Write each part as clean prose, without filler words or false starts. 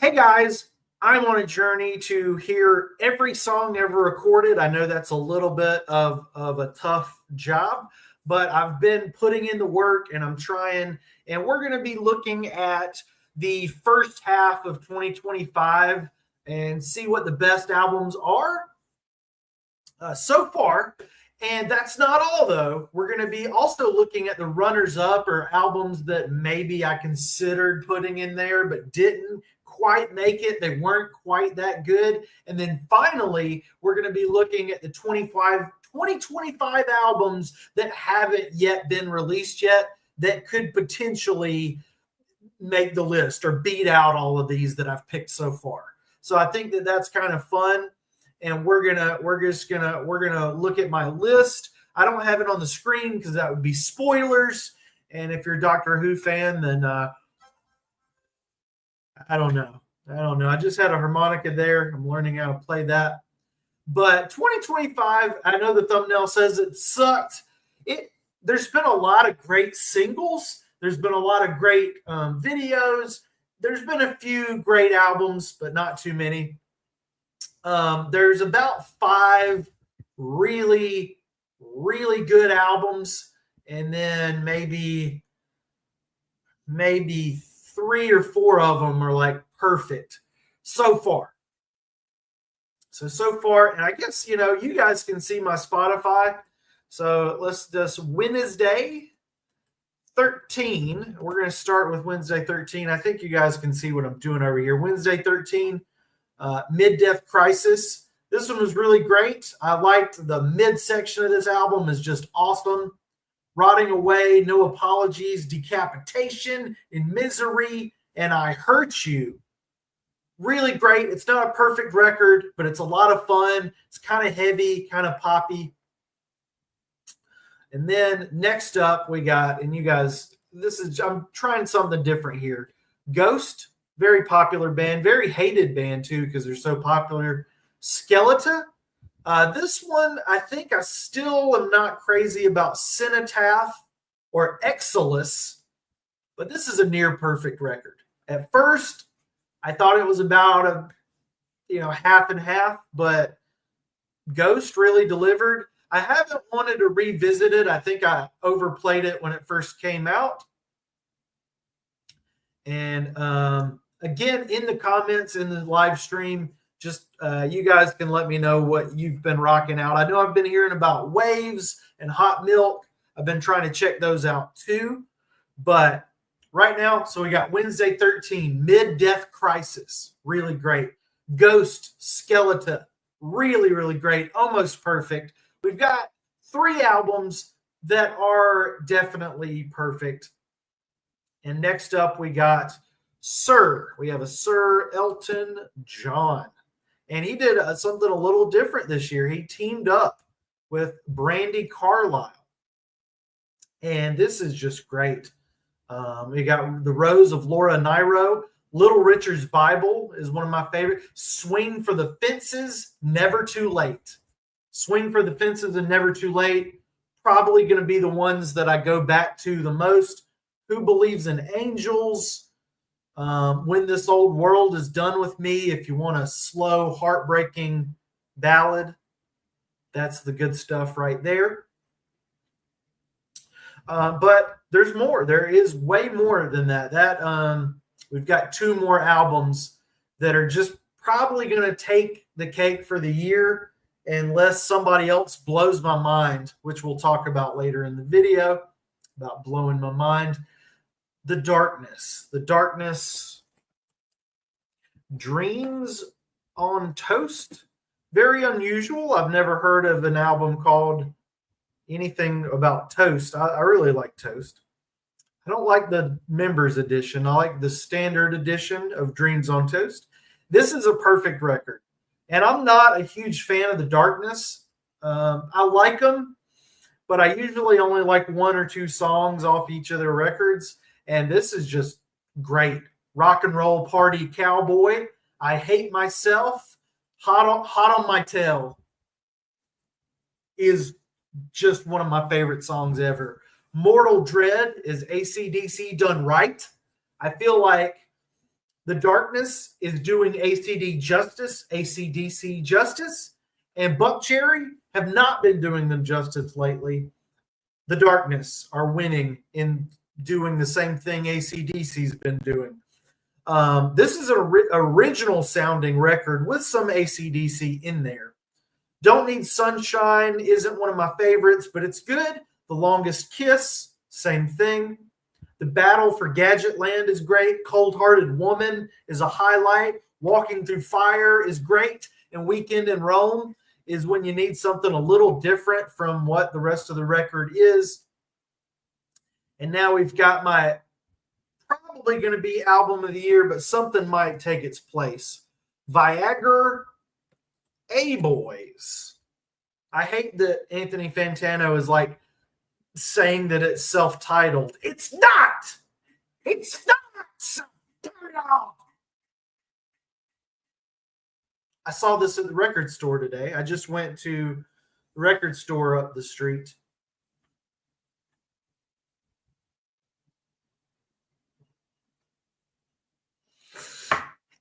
Hey guys, I'm on a journey to hear every song ever recorded. I know that's a little bit of a tough job, but I've been putting in the work and I'm trying. And we're going to be looking at the first half of 2025 and see what the best albums are so far. And that's not all, though. We're going to be also looking at the runners up or albums that maybe I considered putting in there but didn't quite make it. They weren't quite that good. And then finally, we're going to be looking at the 2025 albums that haven't yet been released yet that could potentially make the list or beat out all of these that I've picked so far. So I think that that's kind of fun. And we're gonna look at my list. I don't have it on the screen because that would be spoilers. And if you're a Doctor Who fan, then I don't know. I just had a harmonica there. I'm learning how to play that. But 2025, I know the thumbnail says it sucked. There's been a lot of great singles. There's been a lot of great videos. There's been a few great albums, but not too many. There's about 5 really, really good albums, and then maybe 3 or 4 of them are like perfect so far. So far, and I guess you guys can see my Spotify. So let's just Wednesday 13. We're going to start with Wednesday 13. I think you guys can see what I'm doing over here. Wednesday 13. Mid-Death Crisis. This one was really great. I liked the mid-section of this album is just awesome. Rotting Away, No Apologies, Decapitation, In Misery, and I Hurt You. Really great. It's not a perfect record, but it's a lot of fun. It's kind of heavy, kind of poppy. And then next up we got, and you guys, I'm trying something different here. Ghost. Very popular band, very hated band too because they're so popular. Skeleton. This one, I think I still am not crazy about Cenotaph or Exodus, but this is a near perfect record. At first, I thought it was about half and half, but Ghost really delivered. I haven't wanted to revisit it. I think I overplayed it when it first came out. And again, in the comments in the live stream, just you guys can let me know what you've been rocking out. I know I've been hearing about Waves and Hot Milk. I've been trying to check those out too. But right now, so we got Wednesday 13, Mid-Death Crisis. Really great. Ghost, Skeleton. Really, really great. Almost perfect. We've got 3 albums that are definitely perfect. And next up, we got Sir. We have a Sir Elton John. And he did something a little different this year. He teamed up with Brandi Carlile. And this is just great. We got The Rose of Laura Nyro. Little Richard's Bible is one of my favorite. Swing for the Fences, Never Too Late. Swing for the Fences and Never Too Late. Probably going to be the ones that I go back to the most. Who Believes in Angels? When This Old World Is Done With Me. If you want a slow, heartbreaking ballad, that's the good stuff right there. But there's more. There is way more than that. We've got 2 more albums that are just probably going to take the cake for the year unless somebody else blows my mind, which we'll talk about later in the video about blowing my mind. The Darkness, Dreams on Toast. Very unusual. I've never heard of an album called anything about toast. I really like toast. I don't like the members edition. I like the standard edition of Dreams on Toast. This is a perfect record. And I'm not a huge fan of The Darkness. I like them, but I usually only like 1 or 2 songs off each of their records. And this is just great. Rock and Roll Party Cowboy. I Hate Myself. Hot on My Tail is just one of my favorite songs ever. Mortal Dread is AC/DC done right. I feel like The Darkness is doing ACDC justice, and Buck Cherry have not been doing them justice lately. The Darkness are winning in doing the same thing ACDC's been doing. This is an original sounding record with some ACDC in there. Don't Need Sunshine isn't one of my favorites, but it's good. The Longest Kiss, same thing. The Battle for Gadgetland is great. Cold Hearted Woman is a highlight. Walking Through Fire is great. And Weekend in Rome is when you need something a little different from what the rest of the record is. And now we've got my probably going to be album of the year, but something might take its place. Viagra A-Boys. I hate that Anthony Fantano is like saying that it's self-titled. It's not. It's not self-titled. I saw this at the record store today. I just went to the record store up the street.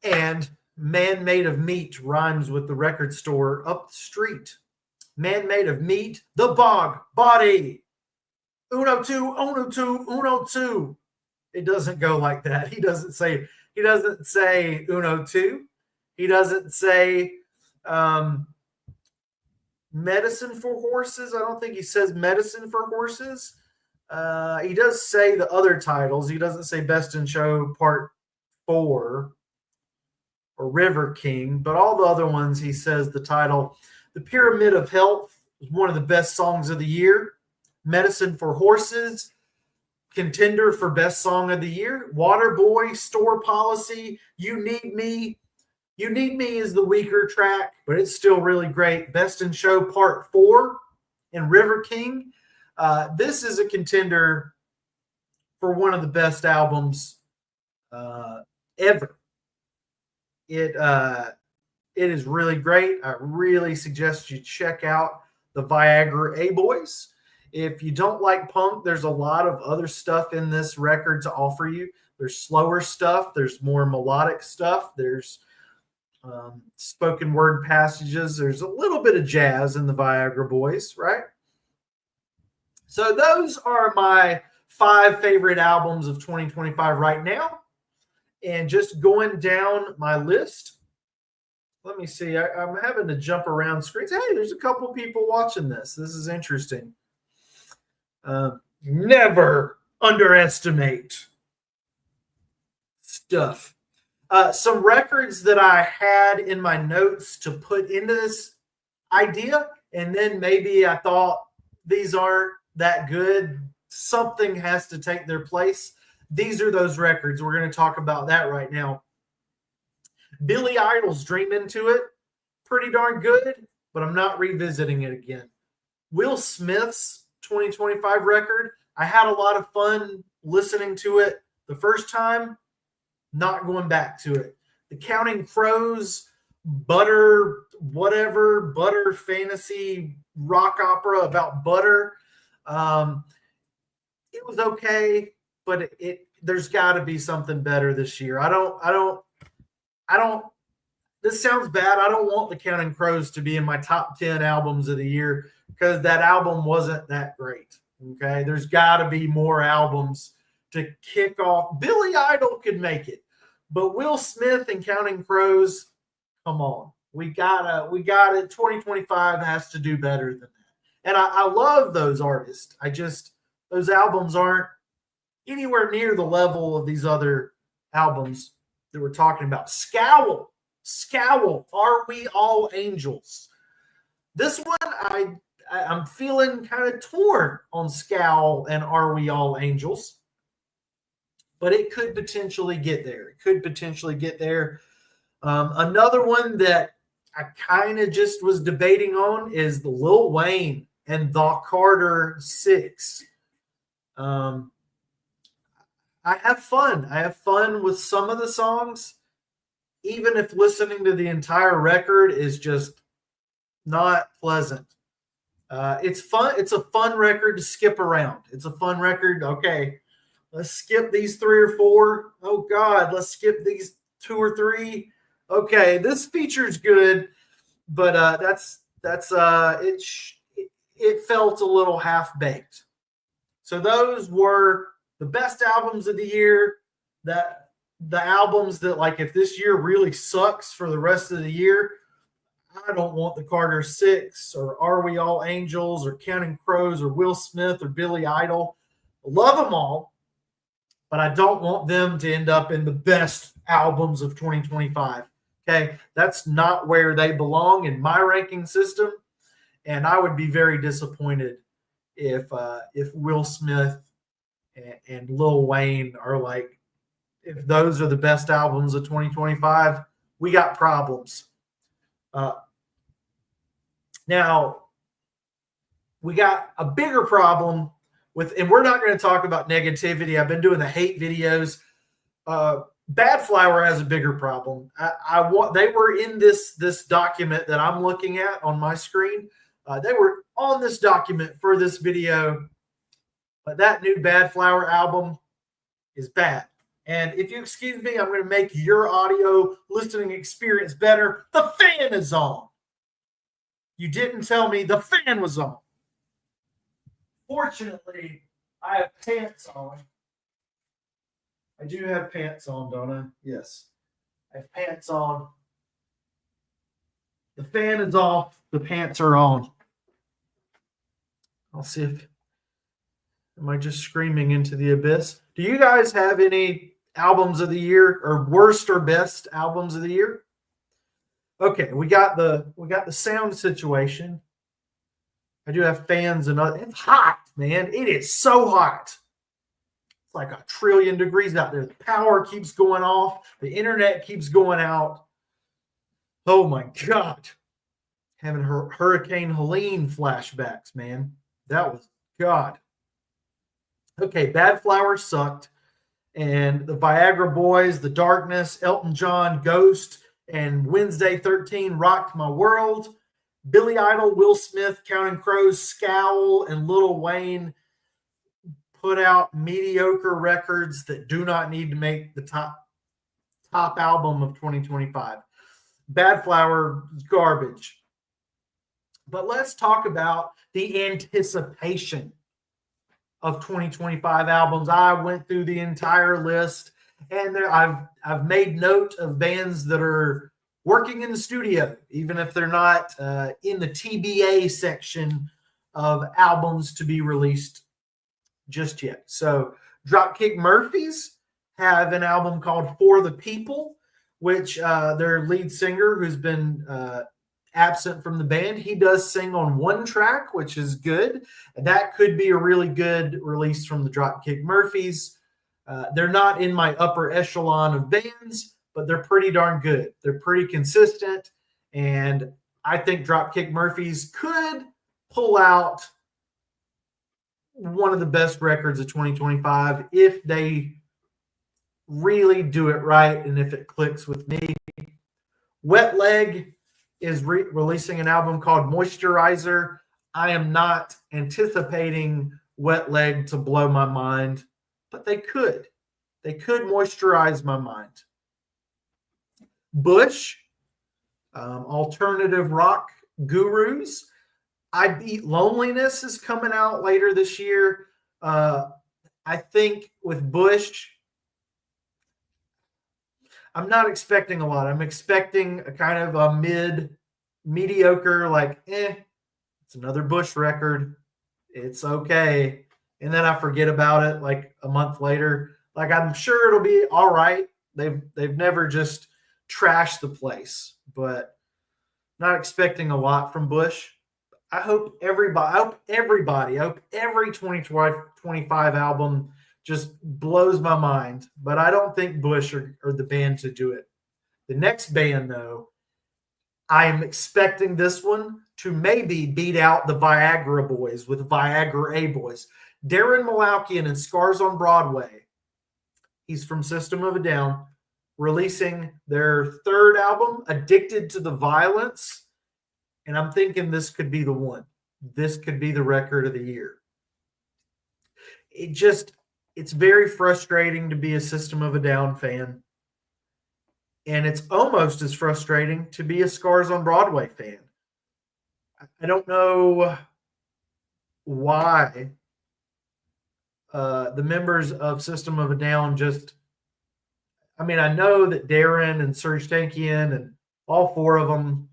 And Man Made of Meat rhymes with the record store up the street. Man Made of Meat, The Bog, Body. Uno, two, uno, two, uno, two. It doesn't go like that. He doesn't say uno, two. He doesn't say medicine for horses. I don't think he says medicine for horses. He does say the other titles. He doesn't say Best in Show Part 4 or River King, but all the other ones he says the title. The Pyramid of Health is one of the best songs of the year. Medicine for Horses, contender for best song of the year. Waterboy, Store Policy, You Need Me. You Need Me is the weaker track, but it's still really great. Best in Show Part 4 and River King. This is a contender for one of the best albums ever. It is really great. I really suggest you check out the Viagra A-Boys. If you don't like punk, there's a lot of other stuff in this record to offer you. There's slower stuff. There's more melodic stuff. There's spoken word passages. There's a little bit of jazz in the Viagra Boys, right? So those are my 5 favorite albums of 2025 right now. And just going down my list, let me see. I'm having to jump around screens. Hey, there's a couple people watching this. This is interesting. Never underestimate stuff. Some records that I had in my notes to put into this idea, and then maybe I thought these aren't that good. Something has to take their place. These are those records. We're going to talk about that right now. Billy Idol's Dream Into It, pretty darn good, but I'm not revisiting it again. Will Smith's 2025 record, I had a lot of fun listening to it the first time, not going back to it. The Counting Crows, Butter fantasy rock opera about butter. It was okay, but there's got to be something better this year. I don't. This sounds bad. I don't want the Counting Crows to be in my top 10 albums of the year because that album wasn't that great. Okay, there's got to be more albums to kick off. Billy Idol could make it, but Will Smith and Counting Crows, come on, we got it. 2025 has to do better than that. And I love those artists. Those albums aren't anywhere near the level of these other albums that we're talking about. Scowl, Are We All Angels? This one, I'm feeling kind of torn on Scowl and Are We All Angels, but it could potentially get there. Another one that I kind of just was debating on is the Lil Wayne and the Carter 6. I have fun. I have fun with some of the songs, even if listening to the entire record is just not pleasant. It's fun. It's a fun record to skip around. It's a fun record. Okay, let's skip these 3 or 4. Oh God, let's skip these 2 or 3. Okay, this feature's good, but it felt a little half baked. So those were the best albums of the year. That the albums that, like, if this year really sucks for the rest of the year, I don't want the Carter Six or Are We All Angels or Counting Crows or Will Smith or Billy Idol. Love them all, but I don't want them to end up in the best albums of 2025. Okay, that's not where they belong in my ranking system, and I would be very disappointed if Will Smith and Lil Wayne are like, if those are the best albums of 2025, we got problems. Now, we got a bigger problem with, and we're not going to talk about negativity. I've been doing the hate videos. Bad Flower has a bigger problem. They were in this document that I'm looking at on my screen. They were on this document for this video, but that new Bad Flower album is bad. And if you excuse me, I'm going to make your audio listening experience better. The fan is on. You didn't tell me the fan was on. Fortunately, I have pants on. I do have pants on, don't I? Yes. I have pants on. The fan is off. The pants are on. I'll see if... Am I just screaming into the abyss? Do you guys have any albums of the year, or worst or best albums of the year? Okay, we got the sound situation. I do have fans and other. It's hot, man. It is so hot. It's like 1,000,000,000 degrees out there. The power keeps going off. The internet keeps going out. Oh my God. Having Hurricane Helene flashbacks, man. That was God. Okay, Bad Flower sucked. And the Viagra Boys, The Darkness, Elton John, Ghost, and Wednesday 13 rocked my world. Billy Idol, Will Smith, Counting Crows, Scowl, and Lil Wayne put out mediocre records that do not need to make the top album of 2025. Bad Flower, garbage. But let's talk about the anticipation of 2025 albums. I went through the entire list, and I've made note of bands that are working in the studio, even if they're not in the TBA section of albums to be released just yet. So Dropkick Murphys have an album called For the People, which their lead singer, who's been absent from the band, he does sing on one track, which is good. That could be a really good release from the Dropkick Murphys. They're not in my upper echelon of bands, but they're pretty darn good. They're pretty consistent, and I think Dropkick Murphys could pull out one of the best records of 2025 if they really do it right and if it clicks with me. Wet Leg is releasing an album called Moisturizer. I am not anticipating Wet Leg to blow my mind, but they could. They could moisturize my mind. Bush, alternative rock gurus. I Beat Loneliness is coming out later this year. I think with Bush, I'm not expecting a lot. I'm expecting a kind of a mediocre, like, it's another Bush record. It's okay. And then I forget about it like a month later. Like, I'm sure it'll be all right. They've never just trashed the place, but not expecting a lot from Bush. I hope every 2025 album just blows my mind, but I don't think Bush are the band to do it. The next band, though, I am expecting this one to maybe beat out the Viagra Boys with Viagra A Boys. Darren Malaukian and Scars on Broadway. He's from System of a Down, releasing their third album, Addicted to the Violence. And I'm thinking this could be the one. This could be the record of the year. It's very frustrating to be a System of a Down fan. And it's almost as frustrating to be a Scars on Broadway fan. I don't know why the members of System of a Down I know that Darren and Serge Tankian and all four of them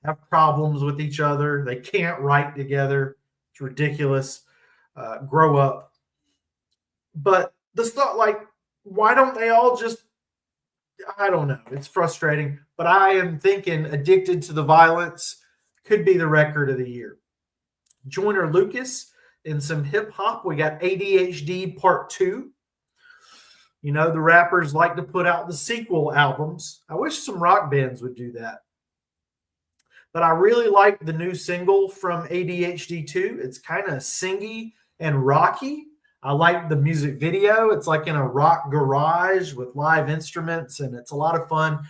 have problems with each other. They can't write together. It's ridiculous. Grow up. But this thought, like, why don't they all just, I don't know. It's frustrating. But I am thinking Addicted to the Violence could be the record of the year. Joyner Lucas in some hip hop. We got ADHD Part 2. You know, the rappers like to put out the sequel albums. I wish some rock bands would do that. But I really like the new single from ADHD 2. It's kind of singy and rocky. I like the music video. It's like in a rock garage with live instruments, and it's a lot of fun.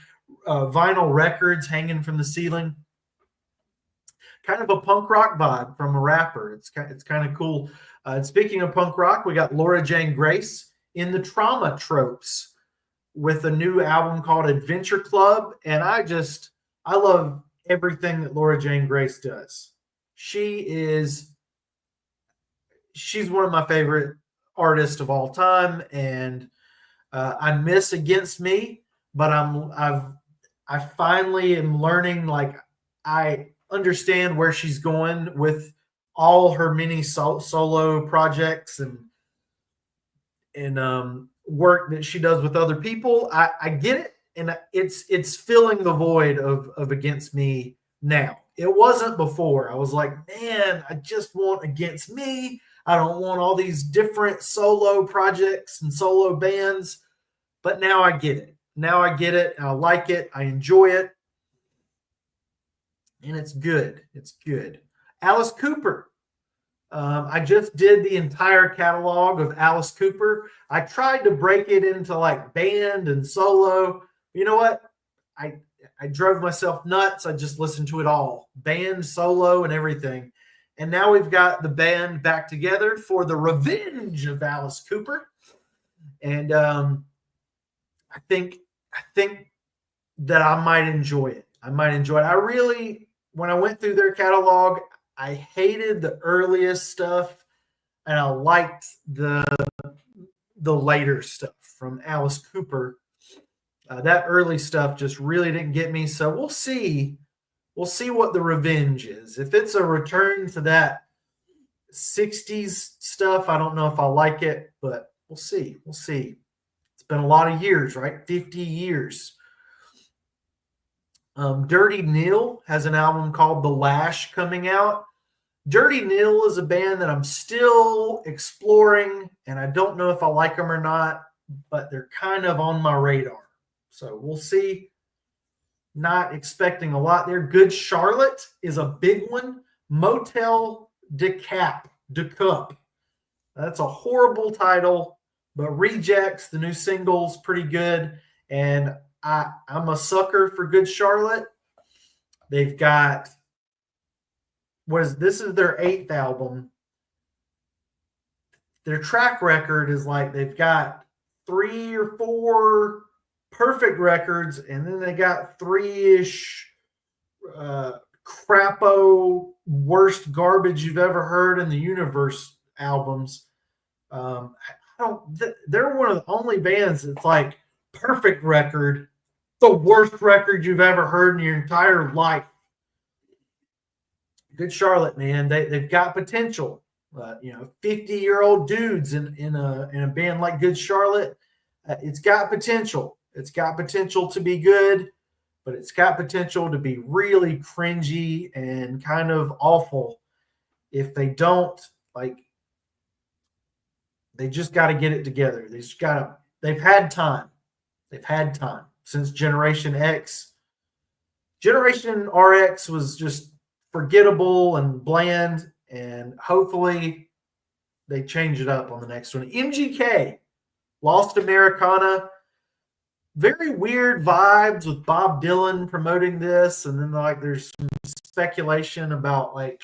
Vinyl records hanging from the ceiling. Kind of a punk rock vibe from a rapper. It's kind of cool. And speaking of punk rock, we got Laura Jane Grace in the Trauma Tropes with a new album called Adventure Club. And I love everything that Laura Jane Grace does. She's one of my favorite artists of all time. And I miss Against Me, but I finally am learning, like, I understand where she's going with all her many solo projects and work that she does with other people. I get it, and it's filling the void of Against Me now. It wasn't before. I was like, man, I just want Against Me. I don't want all these different solo projects and solo bands. But now I get it. Now I get it. I like it. I enjoy it. And it's good. It's good. Alice Cooper. I just did the entire catalog of Alice Cooper. I tried to break it into like band and solo. You know what? I drove myself nuts. I just listened to it all. Band, solo, and everything. And now we've got the band back together for the Revenge of Alice Cooper. And I think that I might enjoy it. I really, when I went through their catalog, I hated the earliest stuff, and I liked the later stuff from Alice Cooper. That early stuff just really didn't get me. So we'll see. We'll see what the Revenge is. If it's a return to that 60s stuff, I don't know if I'll like it, but we'll see. We'll see. It's been a lot of years, right? 50 years. Dirty Neil has an album called The Lash coming out. Dirty Neil is a band that I'm still exploring, and I don't know if I like them or not, but they're kind of on my radar. So we'll see. Not expecting a lot there. Good Charlotte is a big one. Motel de Cup. That's a horrible title, but Rejects, the new single's pretty good. And I'm a sucker for Good Charlotte. They've got, this is their 8th album. Their track record is like they've got 3 or 4 perfect records, and then they got 3-ish crapo worst garbage you've ever heard in the universe albums. They're one of the only bands that's like perfect record, the worst record you've ever heard in your entire life. Good Charlotte, man. They've got potential. 50-year-old dudes in a band like Good Charlotte. It's got potential. It's got potential to be good, but it's got potential to be really cringy and kind of awful if they don't, like, they just got to get it together. They've had time. They've had time since Generation X. Generation RX was just forgettable and bland, and hopefully they change it up on the next one. MGK, Lost Americana. Very weird vibes with Bob Dylan promoting this, and then like there's some speculation about like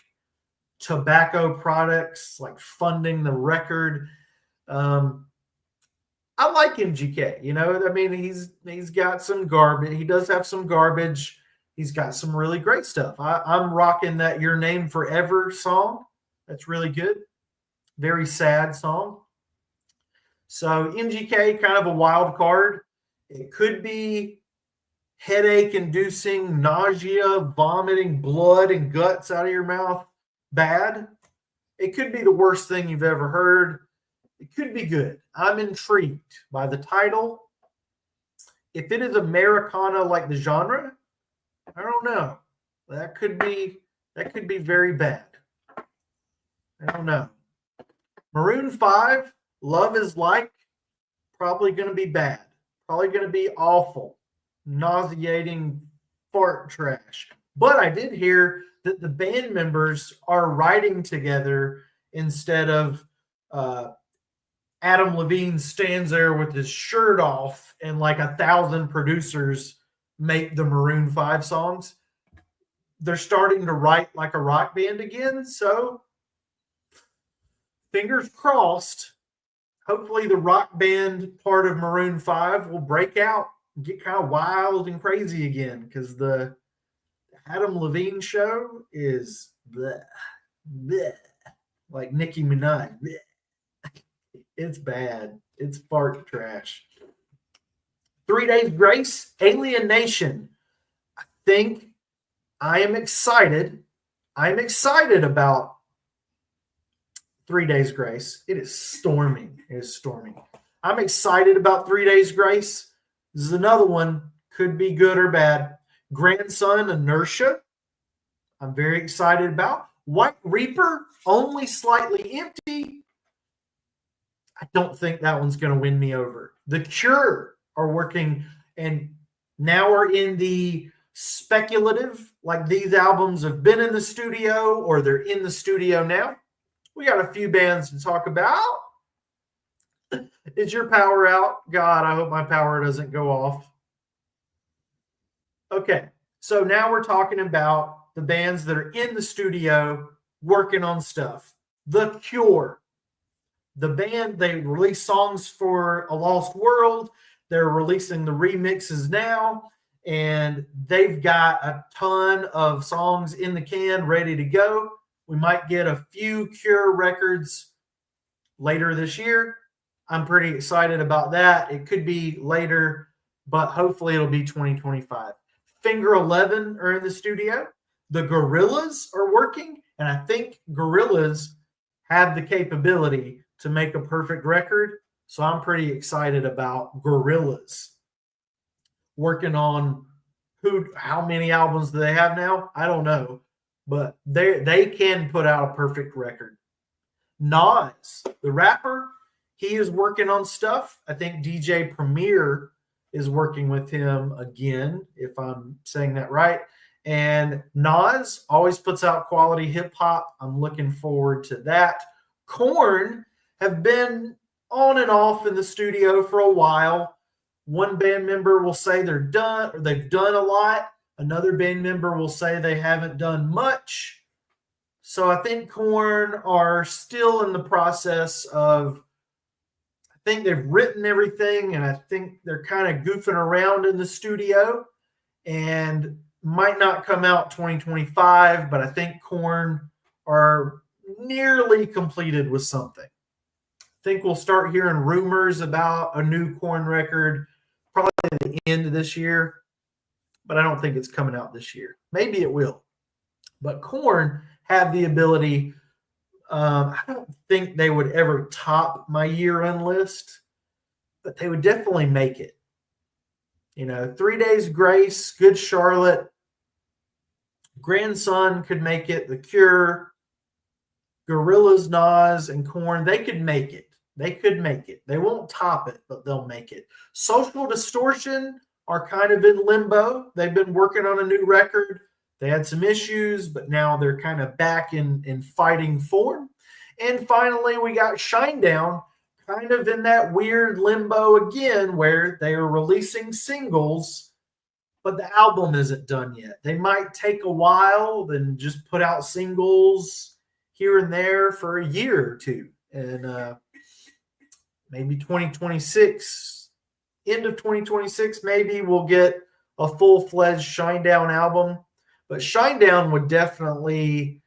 tobacco products like funding the record. I I like MGK. You know, I mean, he's got some garbage. He does have some garbage. He's got some really great stuff. I'm rocking that "Your Name Forever" song. That's really good. Very sad song. So MGK, kind of a wild card. It could be headache inducing, nausea, vomiting, blood and guts out of your mouth. Bad. It could be the worst thing you've ever heard. It could be good. I'm intrigued by the title. If it is Americana like the genre, I don't know. That could be very bad. I don't know. Maroon 5, Love is Like, probably going to be bad. Probably going to be awful. Nauseating fart trash. But I did hear that the band members are writing together instead of Adam Levine stands there with his shirt off and like 1,000 producers make the Maroon 5 songs. They're starting to write like a rock band again. So fingers crossed. Hopefully the rock band part of Maroon 5 will break out and get kind of wild and crazy again, because the Adam Levine show is bleh, bleh, like Nicki Minaj. Bleh. It's bad. It's fart trash. 3 Days Grace, Alien Nation. I think I am excited. I'm excited about 3 Days Grace. It is storming. It is storming. I'm excited about 3 Days Grace. This is another one. Could be good or bad. Grandson, Inertia. I'm very excited about. White Reaper, Only Slightly Empty. I don't think that one's going to win me over. The Cure are working and now are in the speculative, like these albums have been in the studio or they're in the studio now. We got a few bands to talk about. Is your power out? God, I hope my power doesn't go off. Okay, so now we're talking about the bands that are in the studio working on stuff. The Cure. The band, they release songs for A Lost World. They're releasing the remixes now, and they've got a ton of songs in the can ready to go. We might get a few Cure records later this year. I'm pretty excited about that. It could be later, but hopefully it'll be 2025. Finger 11 are in the studio. The Gorillaz are working, and I think Gorillaz have the capability to make a perfect record. So I'm pretty excited about Gorillaz working on how many albums do they have now? I don't know, but they can put out a perfect record. Nas, the rapper, he is working on stuff. I think DJ Premier is working with him again, if I'm saying that right. And Nas always puts out quality hip hop. I'm looking forward to that. Korn have been on and off in the studio for a while. One band member will say they're done or they've done a lot. Another band member will say they haven't done much. So I think Korn are still in the process of, I think they've written everything, and I think they're kind of goofing around in the studio and might not come out 2025, but I think Korn are nearly completed with something. I think we'll start hearing rumors about a new Korn record probably at the end of this year, but I don't think it's coming out this year. Maybe it will. But Korn have the ability. I don't think they would ever top my year-end list, but they would definitely make it. 3 Days Grace, Good Charlotte, Grandson could make it. The Cure, Gorillaz, Nas, and Korn, they could make it. They could make it. They won't top it, but they'll make it. Social Distortion are kind of in limbo. They've been working on a new record. They had some issues, but now they're kind of back in fighting form. And finally, we got Shinedown, kind of in that weird limbo again, where they are releasing singles, but the album isn't done yet. They might take a while, then just put out singles here and there for a year or two. And maybe 2026, end of 2026, maybe we'll get a full-fledged Shinedown album. But Shinedown would definitely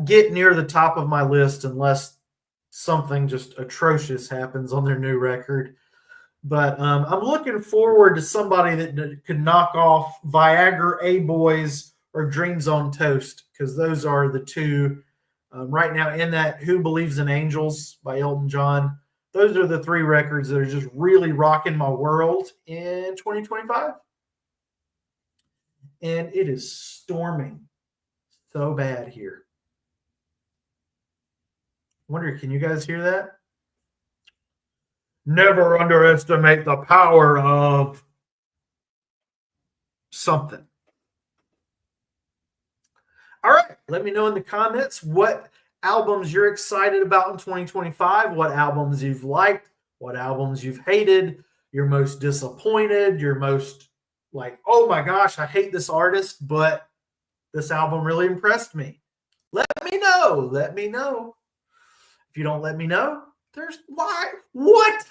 get near the top of my list unless something just atrocious happens on their new record. But I'm looking forward to somebody that could knock off Viagra A-Boys or Dreams on Toast, because those are the two right now in that Who Believes in Angels by Elton John. Those are the three records that are just really rocking my world in 2025. And it is storming so bad here. Wonder, can you guys hear that? Never underestimate the power of something. All right, let me know in the comments what albums you're excited about in 2025, what albums you've liked, what albums you've hated, you're most disappointed, you're most like, oh my gosh, I hate this artist, but this album really impressed me. Let me know. Let me know. If you don't let me know, there's why? What?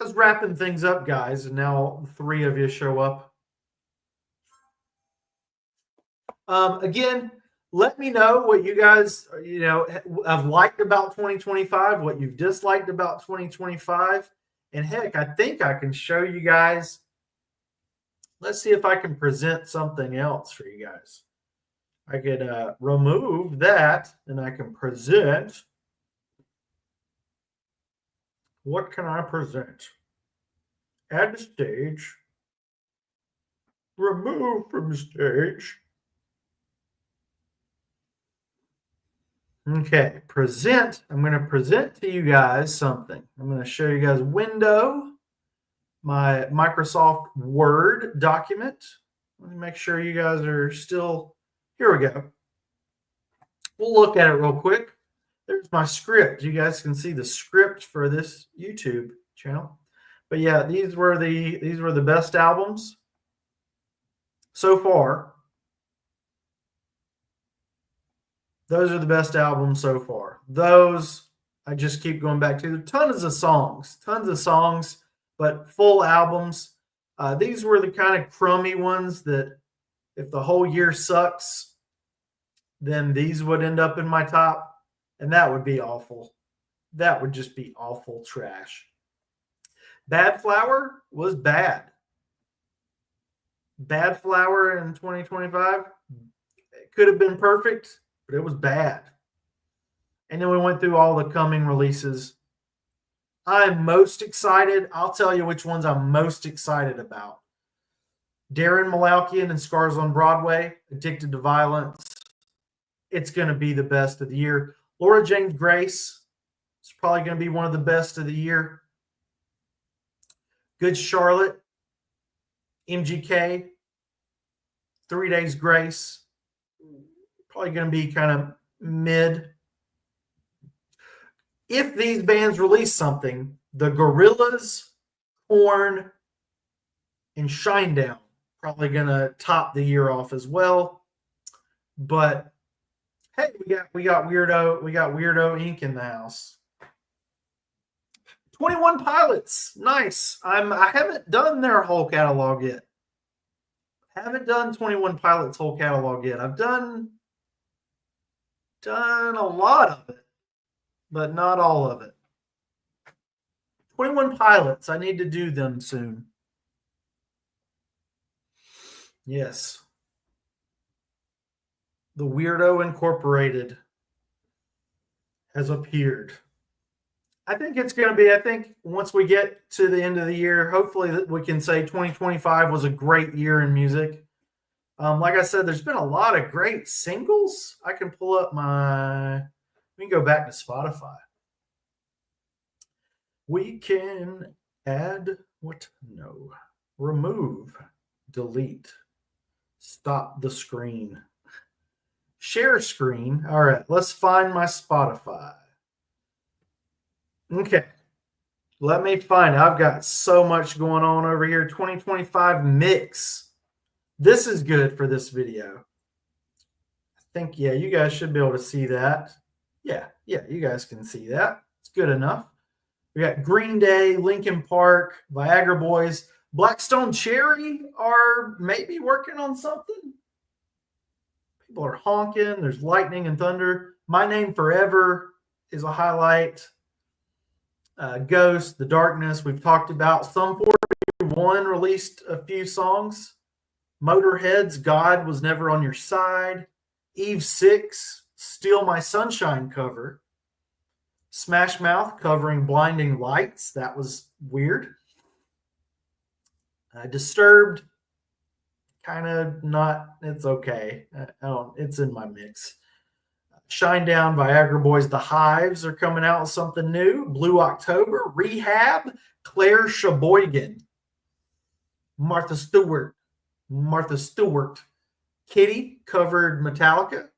I was wrapping things up, guys, and now three of you show up. Again, let me know what you guys, have liked about 2025, what you've disliked about 2025. And heck, I think I can show you guys. Let's see if I can present something else for you guys. I could remove that, and I can present. What can I present? Add to stage. Remove from stage. Okay, present. I'm going to present to you guys something. I'm going to show you guys window, my Microsoft Word document. Let me make sure you guys are still. Here we go. We'll look at it real quick. There's my script. You guys can see the script for this YouTube channel. But yeah, these were the best albums so far. Those are the best albums so far. Those I just keep going back to. Tons of songs, but full albums. These were the kind of crummy ones that if the whole year sucks, then these would end up in my top, and that would be awful. That would just be awful trash. Bad Flower was bad. Bad Flower in 2025, it could have been perfect, but it was bad. And then we went through all the coming releases. I'm most excited. I'll tell you which ones I'm most excited about. Darren Malaukian and Scars on Broadway, Addicted to Violence. It's going to be the best of the year. Laura Jane Grace. It's probably going to be one of the best of the year. Good Charlotte. MGK. 3 Days Grace. Probably going to be kind of mid. If these bands release something, the Gorillaz, Korn, and Shinedown probably going to top the year off as well. But hey, we got Weirdo Inc. in the house. 21 Pilots, nice. I haven't done their whole catalog yet. Haven't done 21 Pilots whole catalog yet. I've done a lot of it, but not all of it. 21 Pilots, I need to do them soon. Yes. The Weirdo Incorporated has appeared. I think it's going to be, once we get to the end of the year, hopefully that we can say 2025 was a great year in music. Like I said, there's been a lot of great singles. I can pull up let me go back to Spotify. We can add, remove, delete, stop the screen, share screen. All right, let's find my Spotify. Okay, let me find. I've got so much going on over here. 2025 mix. This is good for this video. I think, yeah, you guys should be able to see that. Yeah, you guys can see that. It's good enough. We got Green Day, Linkin Park, Viagra Boys, Blackstone Cherry are maybe working on something. People are honking. There's lightning and thunder. My Name Forever is a highlight. Ghost, The Darkness, we've talked about. Sum 41 released a few songs. Motorhead's God Was Never on Your Side. Eve 6, Steal My Sunshine cover. Smash Mouth covering Blinding Lights. That was weird. Disturbed, kind of not. It's okay. It's in my mix. Shinedown, Viagra Boys, The Hives are coming out with something new. Blue October, Rehab, Claire Sheboygan, Martha Stewart. Kitty covered Metallica,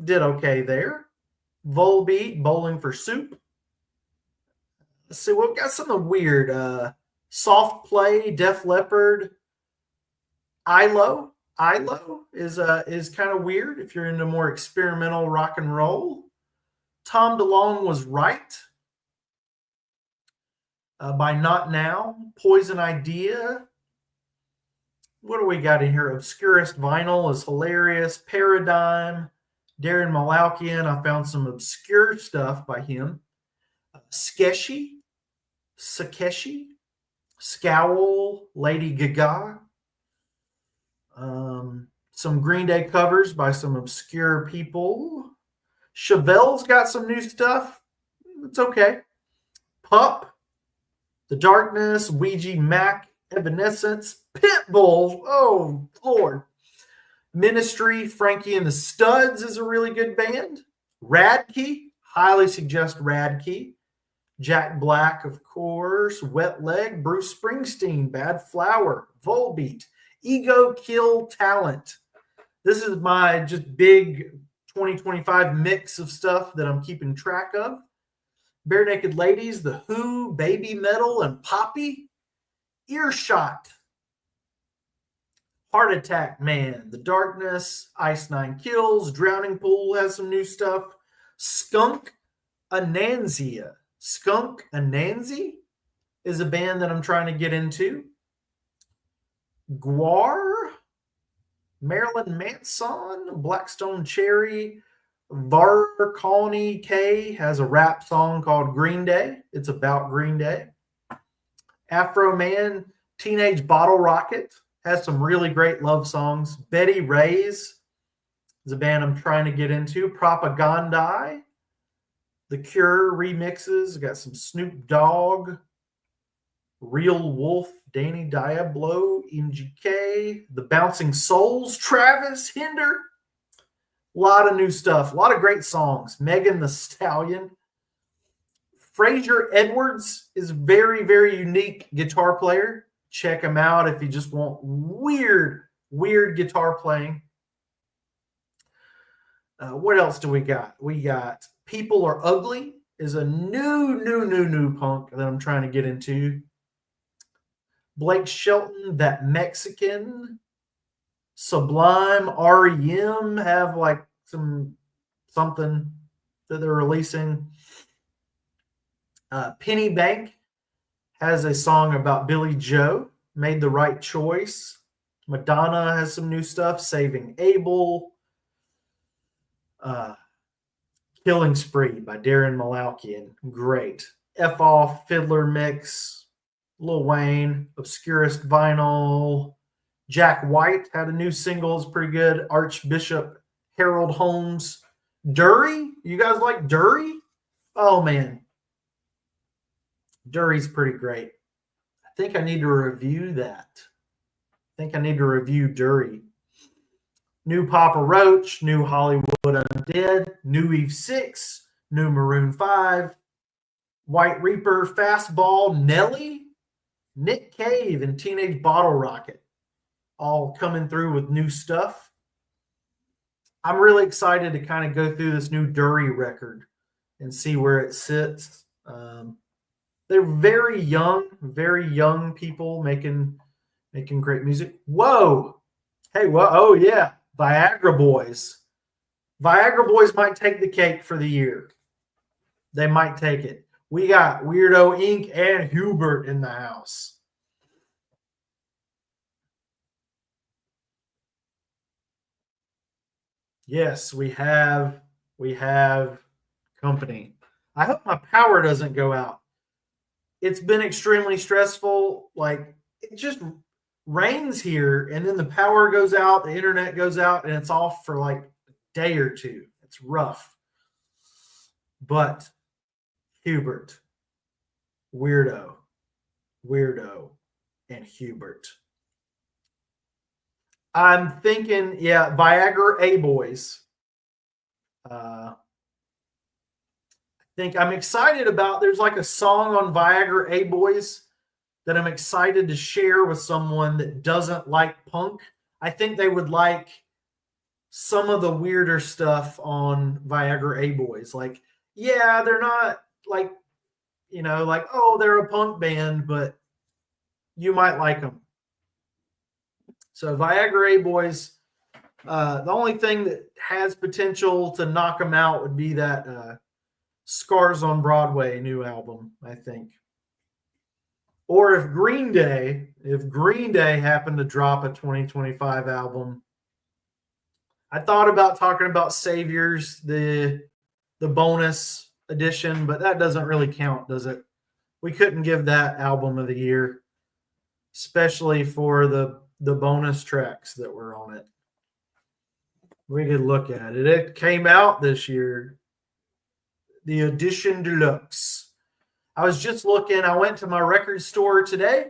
did okay there. Volbeat, Bowling for Soup. Let's see, we've got something weird. Soft Play, Def Leppard, ILO. ILO is kind of weird if you're into more experimental rock and roll. Tom DeLonge Was Right by Not Now. Poison Idea. What do we got in here? Obscurest Vinyl is hilarious. Paradigm. Darren Malakian. I found some obscure stuff by him. Sakeshi. Scowl. Lady Gaga. Some Green Day covers by some obscure people. Chevelle's got some new stuff. It's okay. Pup, The Darkness, Ouija Mac, Evanescence, Pitbull. Oh, Lord. Ministry, Frankie and the Studs is a really good band. Radkey, highly suggest Radkey. Jack Black, of course. Wet Leg, Bruce Springsteen, Bad Flower, Volbeat, Ego Kill Talent. This is my just big 2025 mix of stuff that I'm keeping track of. Bare Naked Ladies, The Who, Baby Metal, and Poppy. Earshot. Heart Attack Man, The Darkness, Ice Nine Kills, Drowning Pool has some new stuff. Skunk Anansi is a band that I'm trying to get into. Guar, Marilyn Manson, Blackstone Cherry, Varkani K has a rap song called Green Day. It's about Green Day. Afro Man, Teenage Bottle Rocket has some really great love songs. Betty Ray's is a band I'm trying to get into. Propagandhi, The Cure remixes. Got some Snoop Dogg, Real Wolf, Danny Diablo, MGK, The Bouncing Souls, Travis Hinder. A lot of new stuff. A lot of great songs. Megan Thee Stallion. Fraser Edwards is a very, very unique guitar player. Check him out if you just want weird guitar playing. What else do we got? We got People Are Ugly is a new punk that I'm trying to get into. Blake Shelton, That Mexican. Sublime, REM have like something that they're releasing. Penny Bank has a song about Billy Joe, Made the Right Choice. Madonna has some new stuff, Saving Abel. Killing Spree by Darren Malakian, great. F Off, Fiddler Mix, Lil Wayne, Obscurest Vinyl. Jack White had a new single, it's pretty good. Archbishop Harold Holmes. Dury, you guys like Dury? Oh man, Dury's pretty great. I think I need to review that. I think I need to review Dury. New Papa Roach, new Hollywood Undead, new Eve 6, new Maroon 5, White Reaper, Fastball, Nelly, Nick Cave, and Teenage Bottle Rocket, all coming through with new stuff. I'm really excited to kind of go through this new Dury record and see where it sits. They're very young people making great music. Whoa. Hey, well, oh yeah. Viagra Boys. Viagra Boys might take the cake for the year. they might take it. We got Weirdo Inc. and Hubert in the house. Yes, we have company. I hope my power doesn't go out. It's been extremely stressful. Like, it just rains here and then the power goes out, the internet goes out, and it's off for like a day or two. It's rough. But Hubert, weirdo, and Hubert. I'm thinking, yeah, Viagra A Boys. I think I'm excited about. There's like a song on Viagra A Boys that I'm excited to share with someone that doesn't like punk. I think they would like some of the weirder stuff on Viagra A Boys. Like, yeah, they're not like, like, oh, they're a punk band, but you might like them. So Viagra A Boys, the only thing that has potential to knock them out would be that Scars on Broadway new album, I think. Or if Green Day happened to drop a 2025 album. I thought about talking about Saviors, the bonus edition, but that doesn't really count, does it? We couldn't give that album of the year, especially for the bonus tracks that were on it. We could look at it. It came out this year, the edition deluxe. I was just looking. I went to my record store today,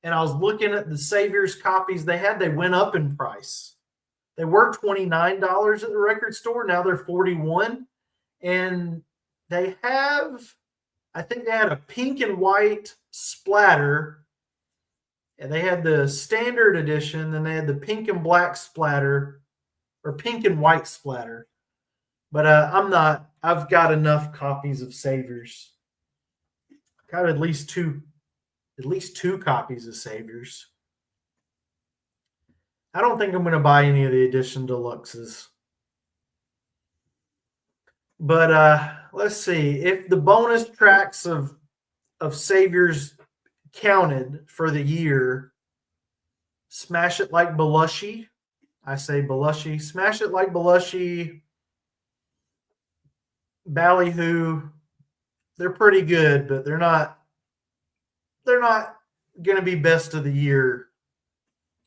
and I was looking at the Saviors copies they had. They went up in price. They were $29 at the record store. Now they're $41. And they have, I think they had a pink and white splatter. And they had the standard edition. Then they had the pink and black splatter, or pink and white splatter. But I've got enough copies of Saviors. Got at least two copies of Saviors. I don't think I'm going to buy any of the edition deluxes. But let's see. If the bonus tracks of Saviors counted for the year, Smash It Like Belushy. I say Belushy. Smash It Like Belushy. Ballyhoo. They're pretty good, but they're not going to be best of the year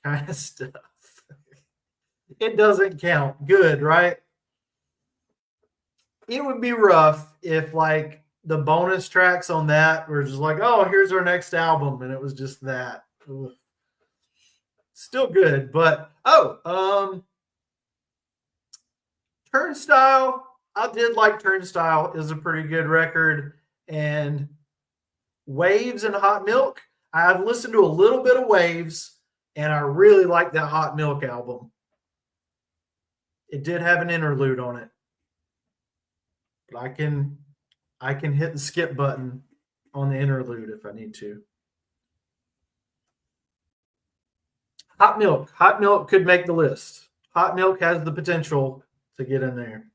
kind of stuff. It doesn't count. Good, right? It would be rough if like the bonus tracks on that were just like, oh, here's our next album, and it was just that. Ugh. Still good, but Turnstile. I did like Turnstile. Is a pretty good record. And Waves and Hot Milk. I've listened to a little bit of Waves, and I really like that Hot Milk album. It did have an interlude on it. But I can hit the skip button on the interlude if I need to. Hot Milk. Hot Milk could make the list. Hot Milk has the potential to get in there.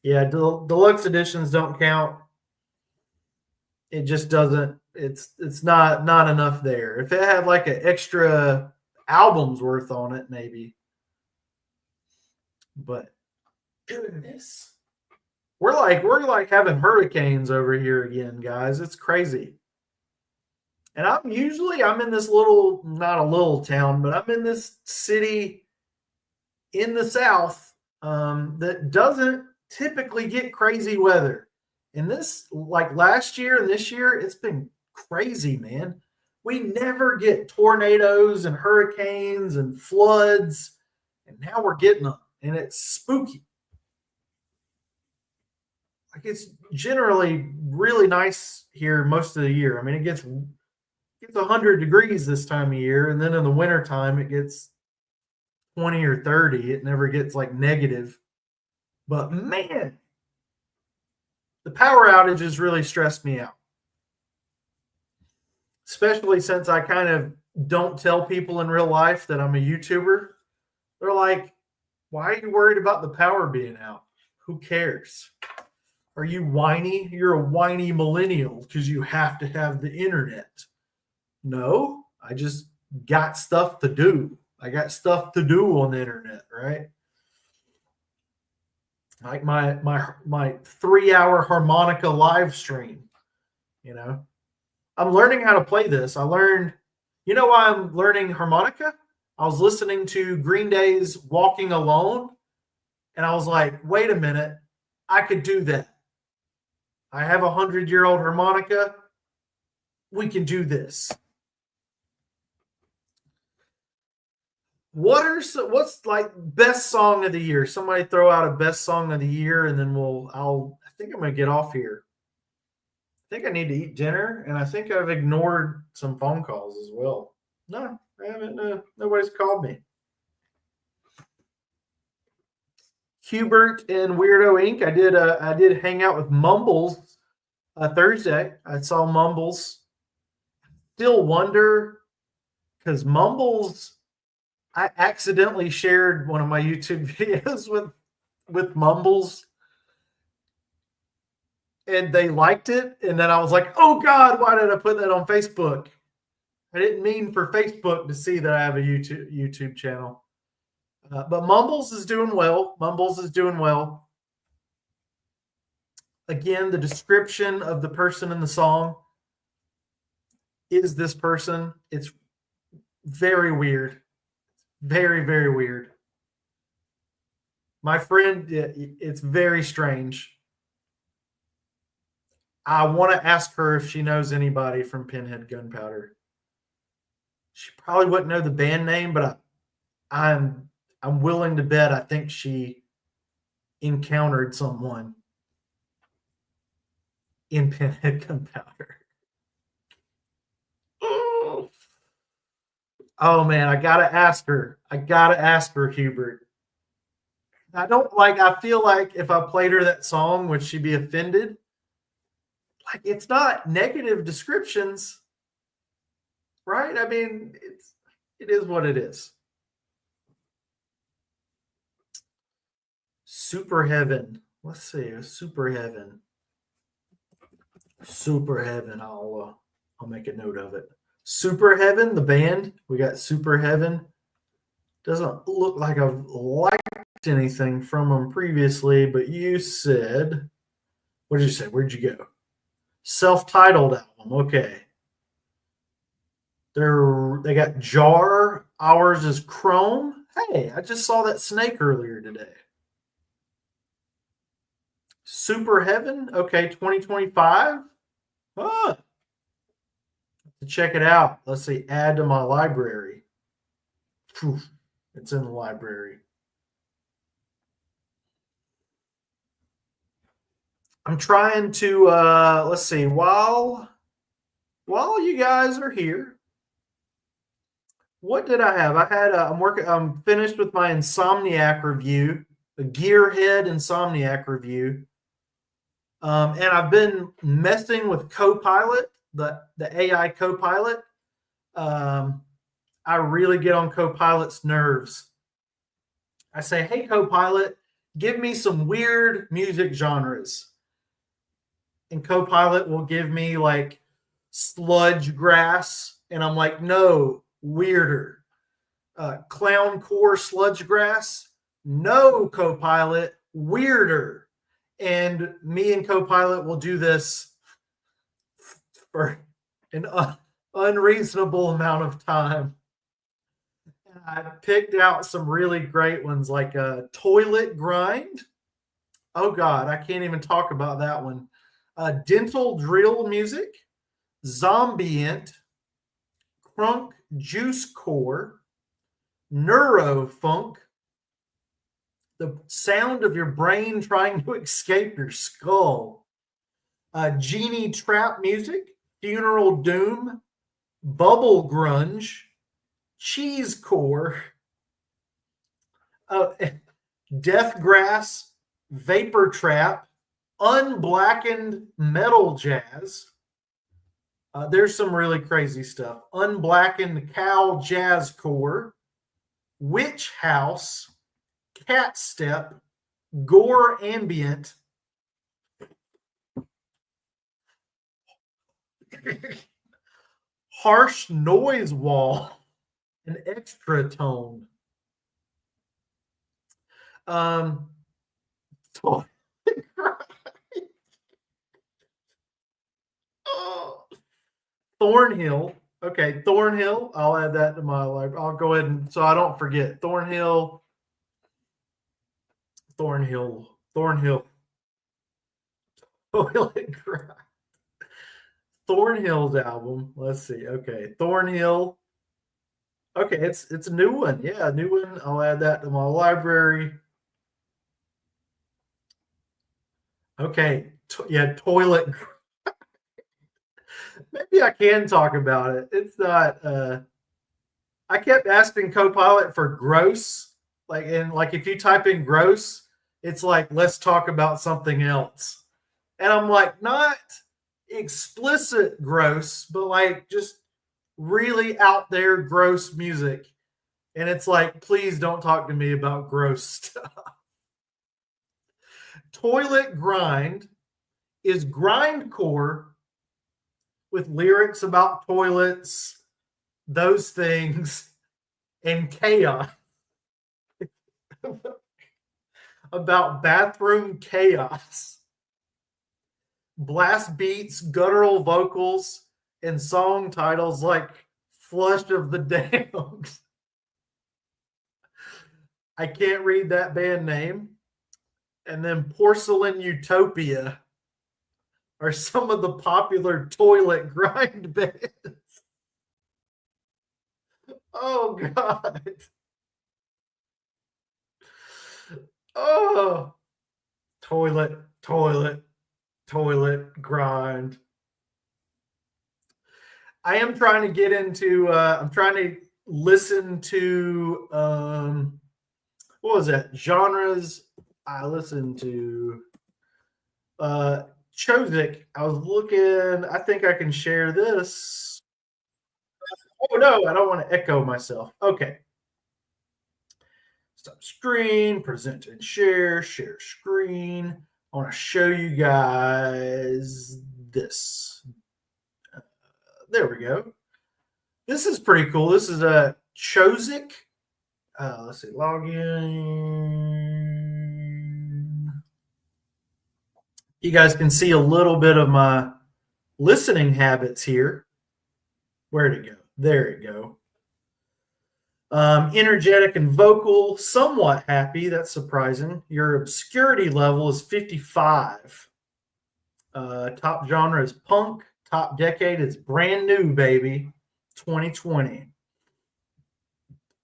Yeah, deluxe editions don't count. It just doesn't. It's not enough there. If it had like an extra album's worth on it, maybe. But goodness, we're like having hurricanes over here again, guys. It's crazy. And I'm in this little, not a little town, but I'm in this city in the South that doesn't typically get crazy weather. And this, like last year and this year, it's been crazy, man. We never get tornadoes and hurricanes and floods, and now we're getting them, and it's spooky. Like, it's generally really nice here most of the year. I mean, it gets 100 degrees this time of year, and then in the wintertime it gets 20 or 30. It never gets like negative. But man, the power outages really stressed me out. Especially since I kind of don't tell people in real life that I'm a YouTuber. They're like, why are you worried about the power being out? Who cares? Are you whiny? You're a whiny millennial because you have to have the internet. No, I just got stuff to do. I got stuff to do on the internet, right? Like my 3 hour harmonica live stream. You know, I'm learning how to play this. I learned. You know why I'm learning harmonica? I was listening to Green Day's "Walking Alone," and I was like, "Wait a minute, I could do that. I have 100-year-old harmonica. We can do this." What's like best song of the year? Somebody throw out a best song of the year, and then I think I'm gonna get off here. I think I need to eat dinner, and I think I've ignored some phone calls as well. No, I haven't. Nobody's called me. Hubert and Weirdo Inc. I did hang out with Mumbles Thursday. I saw Mumbles. Still wonder because Mumbles. I accidentally shared one of my YouTube videos with Mumbles, and they liked it. And then I was like, "Oh God, why did I put that on Facebook? I didn't mean for Facebook to see that I have a YouTube channel." But Mumbles is doing well. Mumbles is doing well. Again, the description of the person in the song is this person. It's very weird. Very, very weird. My friend, it's very strange. I want to ask her if she knows anybody from Pinhead Gunpowder. She probably wouldn't know the band name, but I'm willing to bet I think she encountered someone in Pinhead Gunpowder. Oh man, I gotta ask her. Hubert. I feel like if I played her that song, would she be offended? Like it's not negative descriptions, right? I mean, it is what it is. Super Heaven. Let's see, Super Heaven. Super Heaven. I'll make a note of it. Super Heaven, the band. We got Super Heaven. Doesn't look like I've liked anything from them previously, but you said, what did you say? Where'd you go? Self-titled album. Okay. They got Jar. Ours is Chrome. Hey, I just saw that snake earlier today. Super Heaven. Okay, 2025. Ah, check it out. Let's see. Add to my library. Whew, it's in the library. I'm trying to let's see. While you guys are here, what did I have? I'm finished with my Insomniac review, the Gearhead Insomniac review. And I've been messing with Copilot, the AI Copilot. I really get on Copilot's nerves. I say, "Hey, Copilot, give me some weird music genres." And Copilot will give me like sludge grass. And I'm like, "No, weirder." Clowncore sludge grass. No, Copilot, weirder. And me and Copilot will do this for an unreasonable amount of time. And I picked out some really great ones like a Toilet Grind. Oh God, I can't even talk about that one. Dental Drill Music, Zombient, Crunk Juice Core, Neurofunk, the sound of your brain trying to escape your skull, Genie Trap Music, Funeral Doom, Bubble Grunge, Cheesecore, Deathgrass, Vapor Trap, Unblackened Metal Jazz. There's some really crazy stuff. Unblackened Cow Jazz Core, Witch House, Cat Step, Gore Ambient, Harsh noise wall. An extra tone. Oh. Thornhill. Okay, Thornhill. I'll add that to my life. I'll go ahead and so I don't forget. Thornhill. Thornhill. Thornhill. Thornhill's album. Let's see. Okay, Thornhill. Okay, it's a new one. Yeah, a new one. I'll add that to my library. Okay, yeah, toilet. Maybe I can talk about it. It's not. I kept asking Copilot for gross, like if you type in gross, it's like let's talk about something else, and I'm like not explicit gross, but like just really out there gross music. And it's like, please don't talk to me about gross stuff. Toilet grind is grindcore with lyrics about toilets, those things, and chaos. About bathroom chaos. Blast beats, guttural vocals, and song titles like Flush of the Damned. I can't read that band name. And then Porcelain Utopia are some of the popular toilet grind bands. Oh, God. Oh, toilet, toilet, toilet grind. I am trying to get into, I'm trying to listen to, what was that? Genres I listened to. Chozik. I was looking, I think I can share this. Oh, no, I don't want to echo myself. Okay. Stop screen, present and share, share screen. I want to show you guys this. There we go. This is pretty cool. This is a Chozik. Let's see, login. You guys can see a little bit of my listening habits here. Where'd it go? There it go. Energetic and vocal, somewhat happy. That's surprising. Your obscurity level is 55. Top genre is punk. Top decade is brand new, baby, 2020.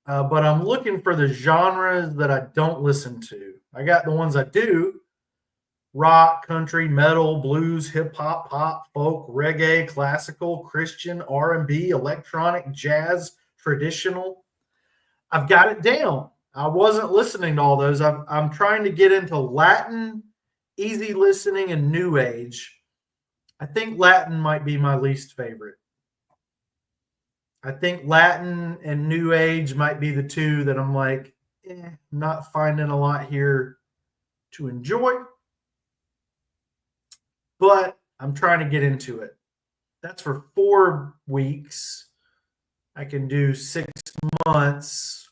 But I'm looking for the genres that I don't listen to. I got the ones I do: rock, country, metal, blues, hip hop, pop, folk, reggae, classical, Christian, R&B, electronic, jazz, traditional. I've got it down. I wasn't listening to all those. I'm trying to get into Latin, easy listening, and new age. I think Latin might be my least favorite. I think Latin and new age might be the two that I'm like, not finding a lot here to enjoy. But I'm trying to get into it. That's for 4 weeks. I can do 6 months.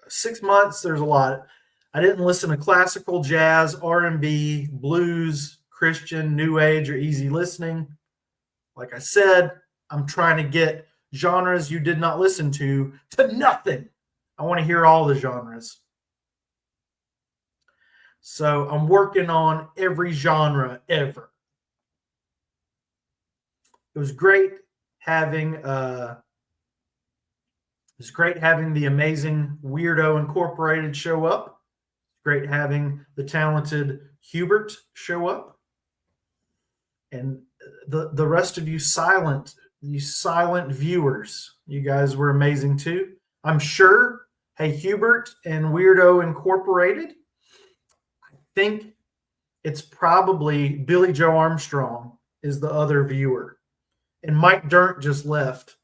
6 months, there's a lot. I didn't listen to classical, jazz, R&B, blues, Christian, new age, or easy listening. Like I said, I'm trying to get genres you did not listen to nothing. I want to hear all the genres. So I'm working on every genre ever. It was great having the amazing Weirdo Incorporated show up. Great having the talented Hubert show up. And the rest of you silent viewers, you guys were amazing too. I'm sure, hey, Hubert and Weirdo Incorporated, I think it's probably Billy Joe Armstrong is the other viewer. And Mike Dirnt just left.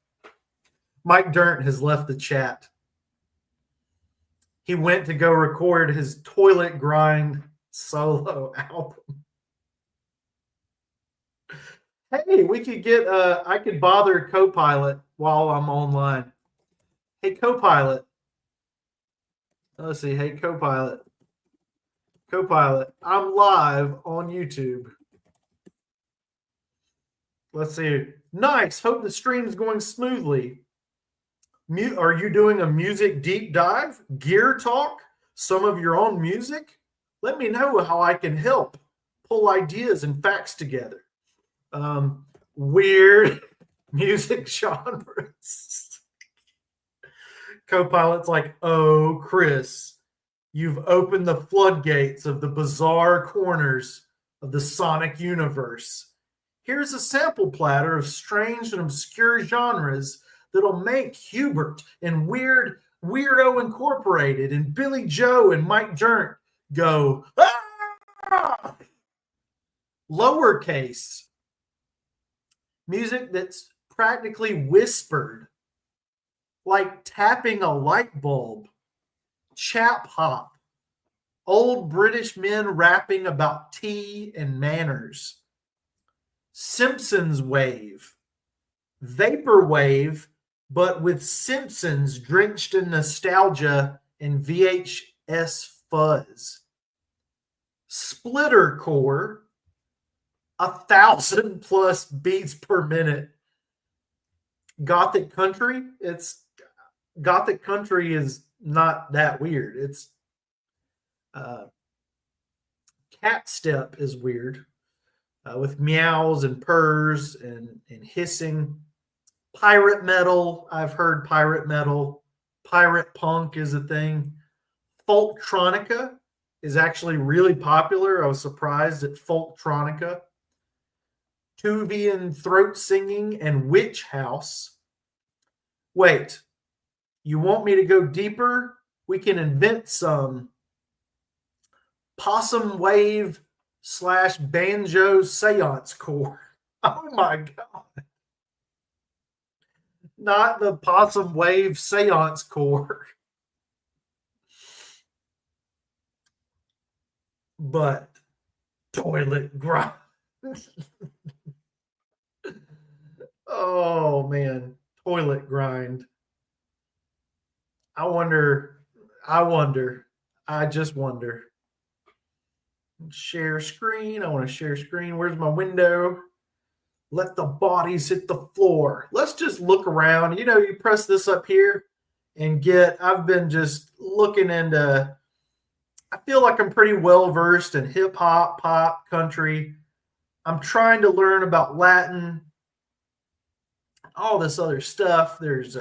Mike Dirnt has left the chat. He went to go record his toilet grind solo album. Hey, we could get I could bother Copilot while I'm online. Hey Copilot. Let's see. Hey Copilot. Copilot. I'm live on YouTube. Let's see. Nice. Hope the stream's going smoothly. Are you doing a music deep dive? Gear talk? Some of your own music? Let me know how I can help pull ideas and facts together. Weird music genres. Copilot's like, oh, Chris, you've opened the floodgates of the bizarre corners of the sonic universe. Here's a sample platter of strange and obscure genres that'll make Hubert and Weirdo Incorporated and Billy Joe and Mike Dirnt go, ah! Lowercase. Music that's practically whispered, like tapping a light bulb. Chap hop. Old British men rapping about tea and manners. Simpsons wave. Vaporwave, but with Simpsons drenched in nostalgia and VHS fuzz. Splitter core, 1,000+ beats per minute. Gothic country, Gothic country is not that weird. It's cat step is weird, with meows and purrs and hissing. Pirate metal, I've heard pirate metal. Pirate punk is a thing. Folktronica is actually really popular. I was surprised at Folktronica. Tuvian throat singing and witch house. Wait, you want me to go deeper? We can invent some possum wave / banjo seance core. Oh my God. Not the possum wave seance core, but toilet grind. Oh man, toilet grind. I just wonder. Share screen. I want to share screen. Where's my window? Let the bodies hit the floor. Let's just look around. You press this up here and I've been just looking into, I feel like I'm pretty well versed in hip hop, pop, country. I'm trying to learn about Latin, all this other stuff. There's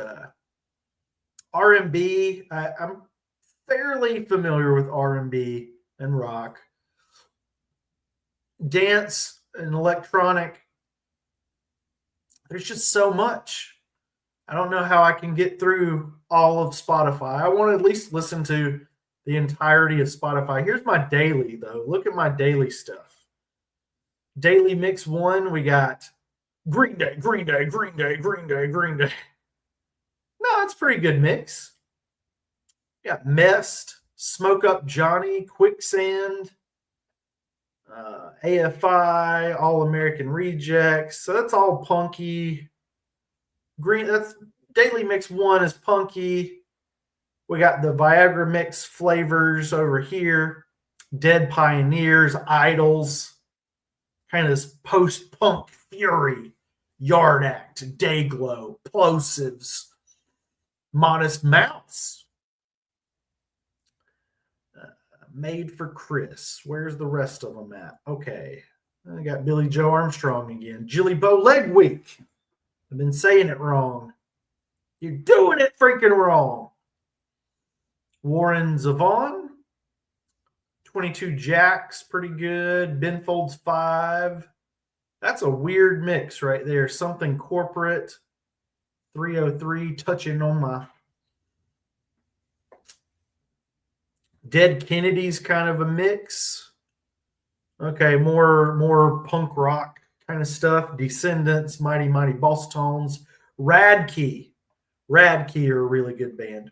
R&B. I'm fairly familiar with R&B and rock. Dance and electronic. There's just so much. I don't know how I can get through all of Spotify. I want to at least listen to the entirety of Spotify. Here's my daily, though. Look at my daily stuff. Daily Mix 1, we got Green Day, Green Day, Green Day, Green Day, Green Day. No, it's a pretty good mix. Got Messed, Smoke Up Johnny, Quicksand, AFI, All American Rejects. So that's all punky. That's Daily Mix 1 is punky. We got the Viagra Mix flavors over here. Dead Pioneers, Idols, kind of this post-punk fury. Yard Act, Dayglow, Plosives, Modest Mouse. Made for Chris. Where's the rest of them at? Okay. I got Billy Joe Armstrong again. Jilly Bow Leg Week. I've been saying it wrong. You're doing it freaking wrong. Warren Zevon. 22 Jacks, pretty good. Ben Folds 5. That's a weird mix right there. Something corporate. 303 touching on my Dead Kennedys, kind of a mix. Okay, more punk rock kind of stuff. Descendants, Mighty Mighty Boss Tones. Radkey. Radkey are a really good band.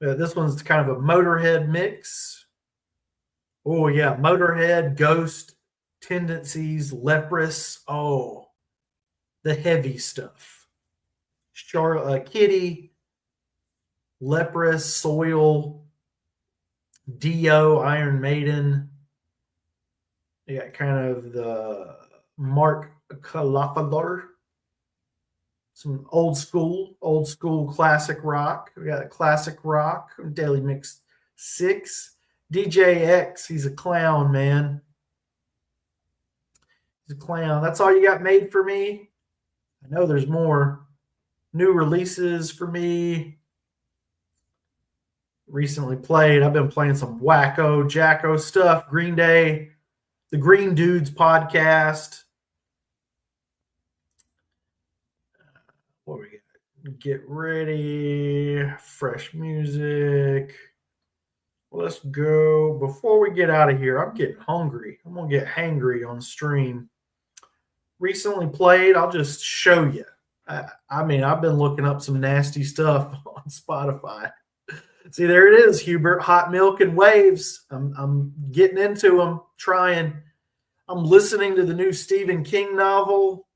This one's kind of a Motorhead mix. Oh, yeah, Motorhead, Ghost, Tendencies, Leprous. Oh, the heavy stuff. Kitty, Leprous, Soil, Dio, Iron Maiden. You got kind of the Mark Calafador. Some old school classic rock. We got classic rock, Daily Mix 6. DJ X, he's a clown, man. He's a clown. That's all you got made for me? I know there's more. New releases for me. Recently played. I've been playing some wacko, jacko stuff. Green Day, the Green Dudes podcast. What we got? Get ready. Fresh music. Let's go. Before we get out of here, I'm getting hungry. I'm going to get hangry on stream. Recently played. I'll just show you. I've been looking up some nasty stuff on Spotify. See, there it is, Hubert. Hot Milk and Waves. I'm getting into them, trying. I'm listening to the new Stephen King novel.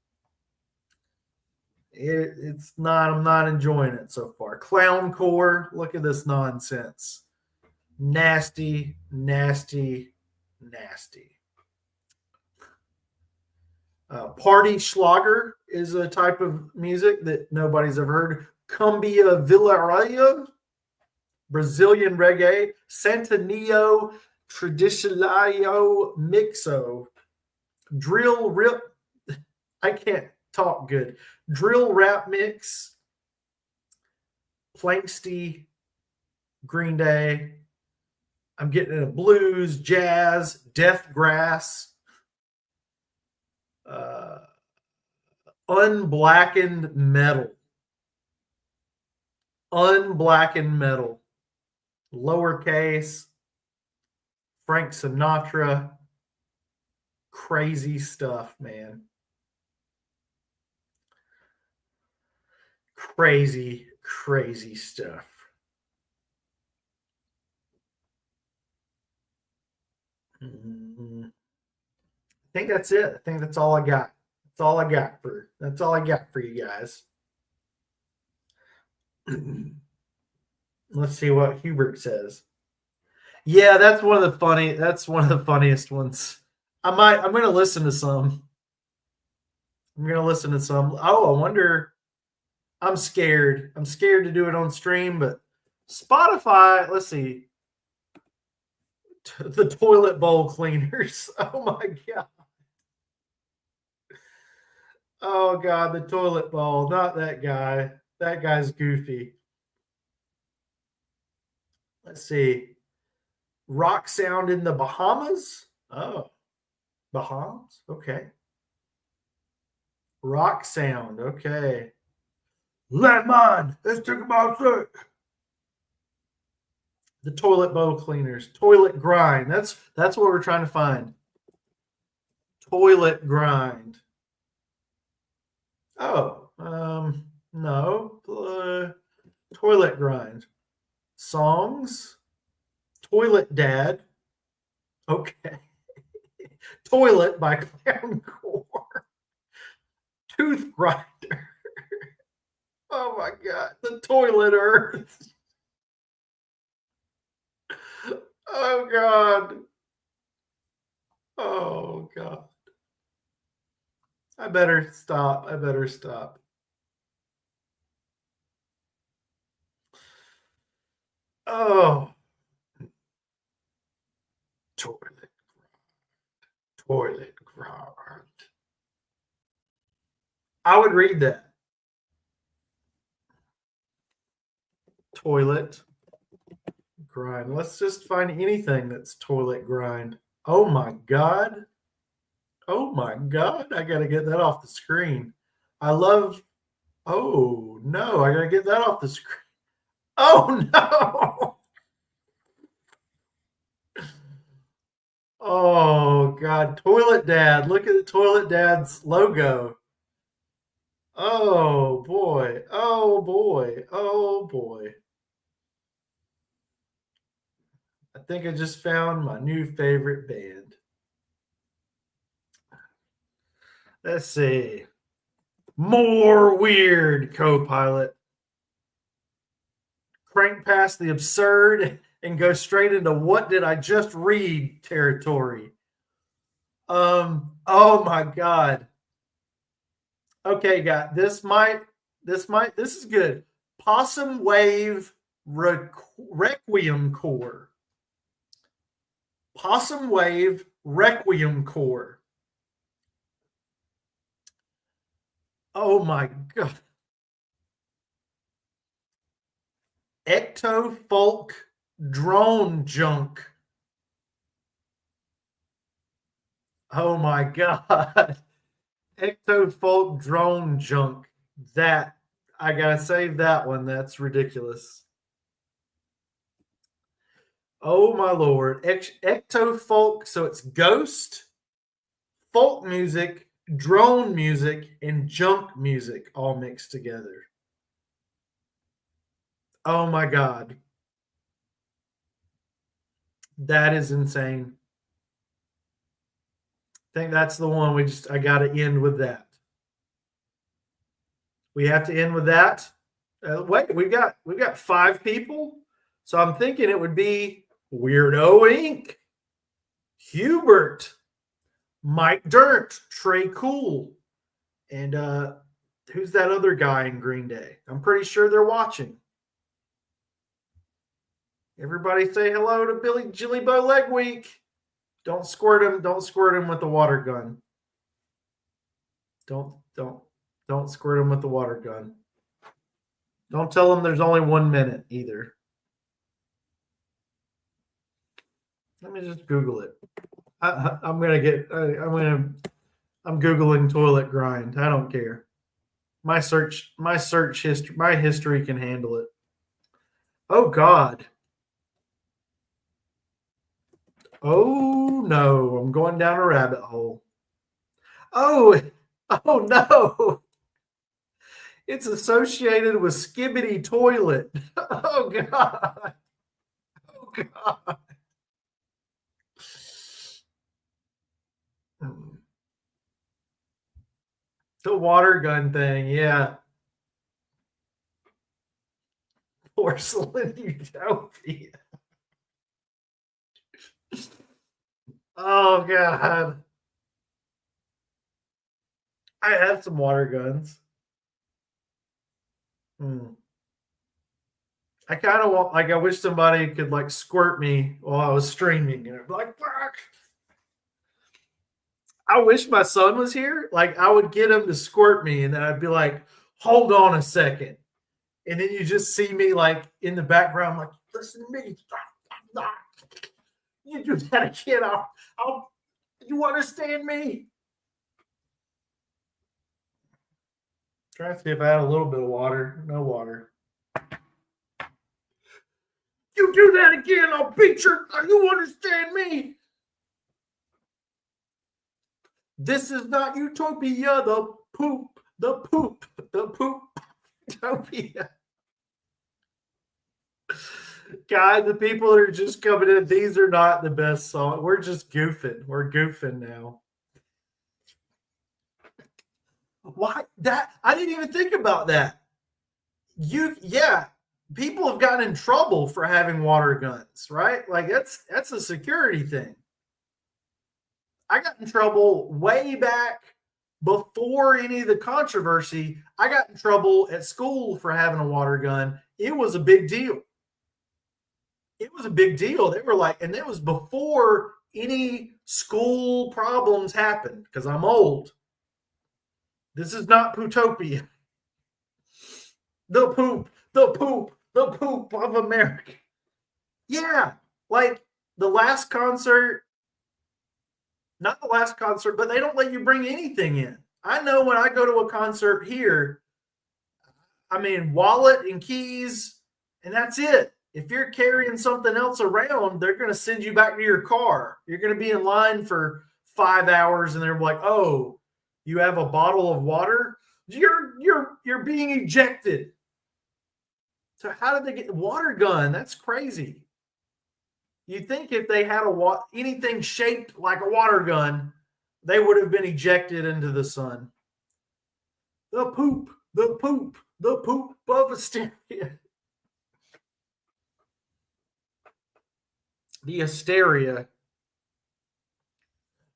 I'm not enjoying it so far. Clowncore. Look at this nonsense. Nasty, nasty, nasty. Party Schlager is a type of music that nobody's ever heard. Cumbia Villarreal, Brazilian reggae. Santanillo Tradicional Mixo. Drill rip. I can't talk good. Drill rap mix. Planksty. Green Day. I'm getting into blues, jazz, death grass. Unblackened metal. Unblackened metal. Lowercase. Frank Sinatra. Crazy stuff, man. Crazy, crazy stuff. I think that's it. I think that's all I got. That's all I got for you guys. Let's see what Hubert says. Yeah, that's one of the funniest ones. I'm going to listen to some. Oh, I wonder. I'm scared. I'm scared to do it on stream, but Spotify, let's see. The toilet bowl cleaners. Oh my God. Oh God, the toilet bowl. Not that guy. That guy's goofy. Let's see. Rock sound in the Bahamas. Oh, Bahamas. Okay. Rock sound. Okay. Lemon. Let's talk about it. The toilet bowl cleaners. Toilet grind. That's what we're trying to find. Toilet grind. Oh, no. Toilet grind. Songs. Toilet Dad. Okay. Toilet by Clowncore. Tooth grinder. Oh my God. The Toilet Earth. Oh God. Oh God. I better stop. Oh. Toilet grind. I would read that. Toilet grind. Let's just find anything that's toilet grind. Oh my God. Oh my God. I got to get that off the screen. Oh no. I got to get that off the screen. Oh no. Oh God. Toilet Dad. Look at the Toilet Dad's logo. Oh boy. Oh boy. Oh boy. I think I just found my new favorite band. Let's see. More weird, co-pilot. Crank past the absurd and go straight into what did I just read territory. Oh my God. Okay, guys, this is good. Possum Wave Requiem Core. Possum Wave Requiem Core. Oh my God. Ecto Folk Drone Junk. Oh my God. Ecto Folk Drone Junk. That, I gotta save that one. That's ridiculous. Oh my Lord. Ecto Folk. So it's ghost, folk music, drone music, and junk music all mixed together. Oh my God. That is insane. I think that's the one I got to end with that. We have to end with that. Wait, we've got 5 people. So I'm thinking it would be Weirdo Inc., Hubert, Mike Dirt, Trey Cool, and who's that other guy in Green Day? I'm pretty sure they're watching. Everybody say hello to Billy Jillybo Leg Week. Don't squirt him. Don't squirt him with the water gun. Don't squirt him with the water gun. Don't tell him there's only 1 minute either. Let me just Google it. I'm Googling toilet grind. I don't care. My history can handle it. Oh God. Oh no, I'm going down a rabbit hole. Oh no. It's associated with Skibbity Toilet. Oh God. Oh God. The water gun thing, yeah. Porcelain Utopia. Oh God. I have some water guns. I kind of want, I wish somebody could squirt me while I was streaming, and I'd be like, "Bark." I wish my son was here. I would get him to squirt me, and then I'd be like, "Hold on a second," and then you just see me in the background, "Listen to me. You do that again. You understand me?" Trying to see if I had a little bit of water. No water. You do that again, I'll beat you. You understand me? This is not utopia. The poop. Utopia. Guys, the people that are just coming in, these are not the best songs. We're just goofing. We're goofing now. Why that? I didn't even think about that. People have gotten in trouble for having water guns, right? That's a security thing. I got in trouble way back before any of the controversy. I got in trouble at school for having a water gun. It was a big deal. It was a big deal. They were and it was before any school problems happened because I'm old. This is not Pootopia. The poop of America. Yeah, the last concert, not the last concert, but they don't let you bring anything in. I know when I go to a concert here, wallet and keys, and that's it. If you're carrying something else around, they're going to send you back to your car. You're going to be in line for 5 hours, and they're like, "Oh, you have a bottle of water? You're being ejected." So how did they get the water gun? That's crazy. You'd think if they had anything shaped like a water gun, they would have been ejected into the sun. The poop, the poop, the poop of hysteria. The hysteria.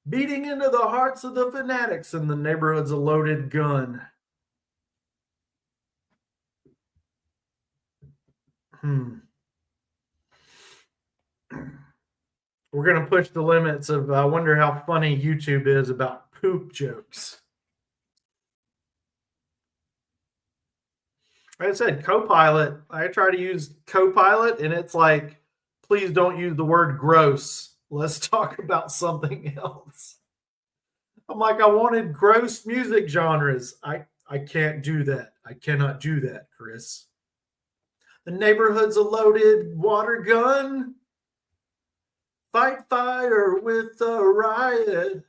Beating into the hearts of the fanatics in the neighborhood's a loaded gun. We're going to push the limits of, I wonder how funny YouTube is about poop jokes. Like I said, Copilot, I try to use Copilot, and it's like, please don't use the word gross. Let's talk about something else. I'm like, I wanted gross music genres. I can't do that. I cannot do that, Chris. The neighborhood's a loaded water gun. Fight fire with a riot.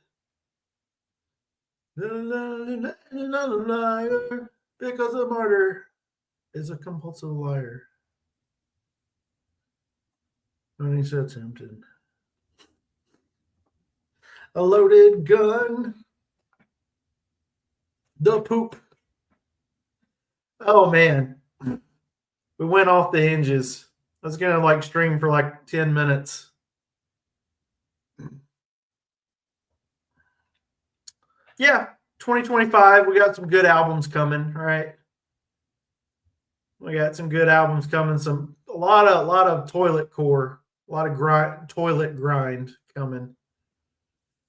Because a martyr is a compulsive liar. And he said tempted. A loaded gun. The poop. Oh man. We went off the hinges. I was gonna like stream for like 10 minutes. Yeah, 2025. We got some good albums coming, right? We got some good albums coming. A lot of toilet core, a lot of toilet grind coming.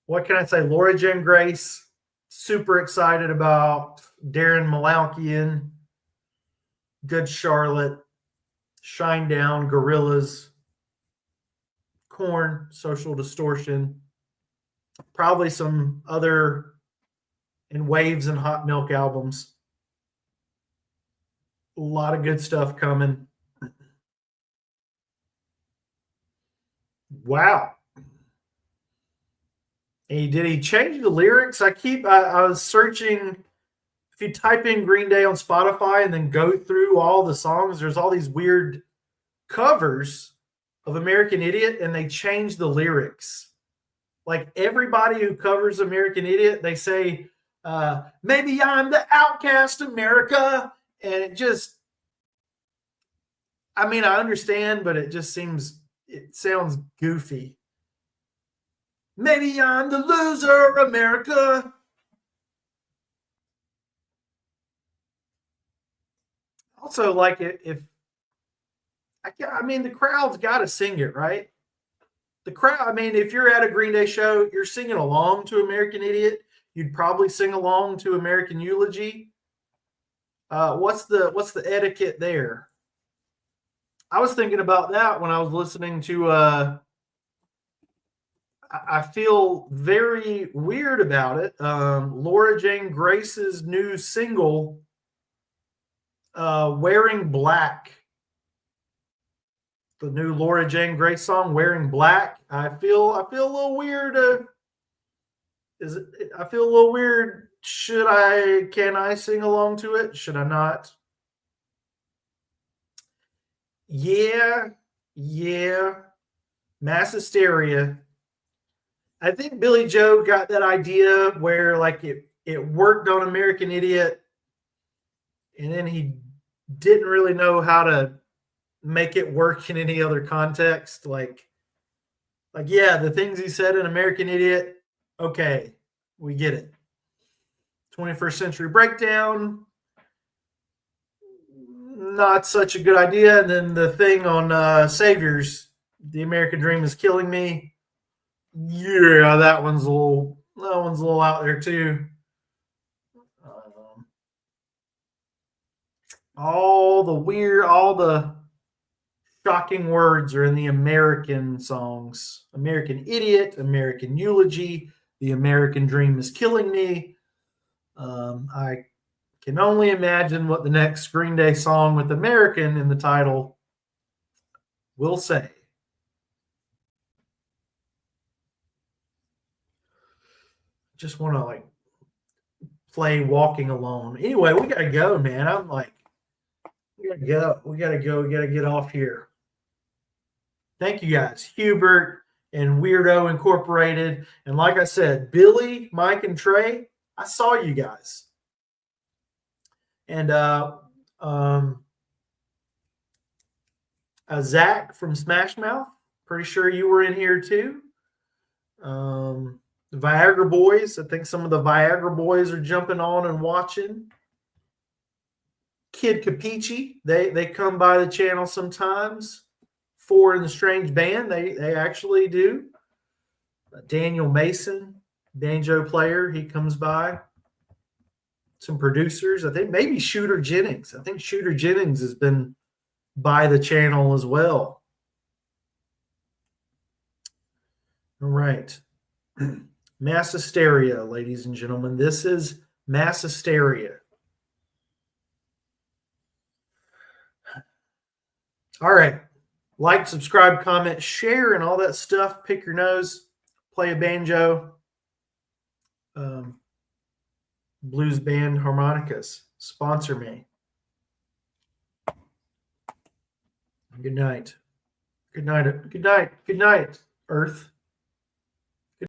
What can I say? Laura Jane Grace. Super excited about Darren Malaukian. Good Charlotte. Shinedown, Gorillaz, Korn, Social Distortion. Probably some other in Waves and Hot Milk albums. A lot of good stuff coming. Wow. Did he change the lyrics? I was searching. If you type in Green Day on Spotify and then go through all the songs, there's all these weird covers of American Idiot, and they change the lyrics. Like everybody who covers American Idiot, they say, maybe I'm the outcast America. And it just, I mean, I understand, but it sounds goofy. Maybe I'm the loser America. Also, like the crowd's got to sing it, right? The crowd, I mean, if you're at a Green Day show, you're singing along to American Idiot. You'd probably sing along to American Eulogy. What's the etiquette there? I was thinking about that when I was listening to. I feel very weird about it. Laura Jane Grace's new single, "Wearing Black." The new Laura Jane Grace song, "Wearing Black." I feel a little weird. I feel a little weird. Can I sing along to it? Should I not? Yeah. Mass hysteria. I think Billy Joe got that idea where like it worked on American Idiot, and then he didn't really know how to make it work in any other context. Like yeah, the things he said in American Idiot, okay, we get it. 21st Century Breakdown, not such a good idea. And then the thing on Saviors, the American Dream is killing me. Yeah, that one's a little out there too. All the shocking words are in the American songs. American Idiot, American Eulogy, The American Dream is killing me. I can only imagine what the next Green Day song with American in the title will say. Just want to like play Walking Alone. Anyway, we gotta go, man. I'm like, we gotta go. We gotta get off here. Thank you guys, Hubert and Weirdo Incorporated, and like I said, Billy, Mike, and Trey. I saw you guys. And Zach from Smash Mouth. Pretty sure you were in here too. The Viagra Boys. I think some of the Viagra Boys are jumping on and watching. Kid Capici. They come by the channel sometimes. Four in the Strange Band. They actually do. Daniel Mason, banjo player. He comes by. Some producers. I think maybe Shooter Jennings. I think Shooter Jennings has been by the channel as well. All right. Mass hysteria, ladies and gentlemen. This is mass hysteria. All right. Like, subscribe, comment, share, and all that stuff. Pick your nose. Play a banjo. Blues band harmonicas. Sponsor me. Good night. Good night. Good night. Good night, Earth.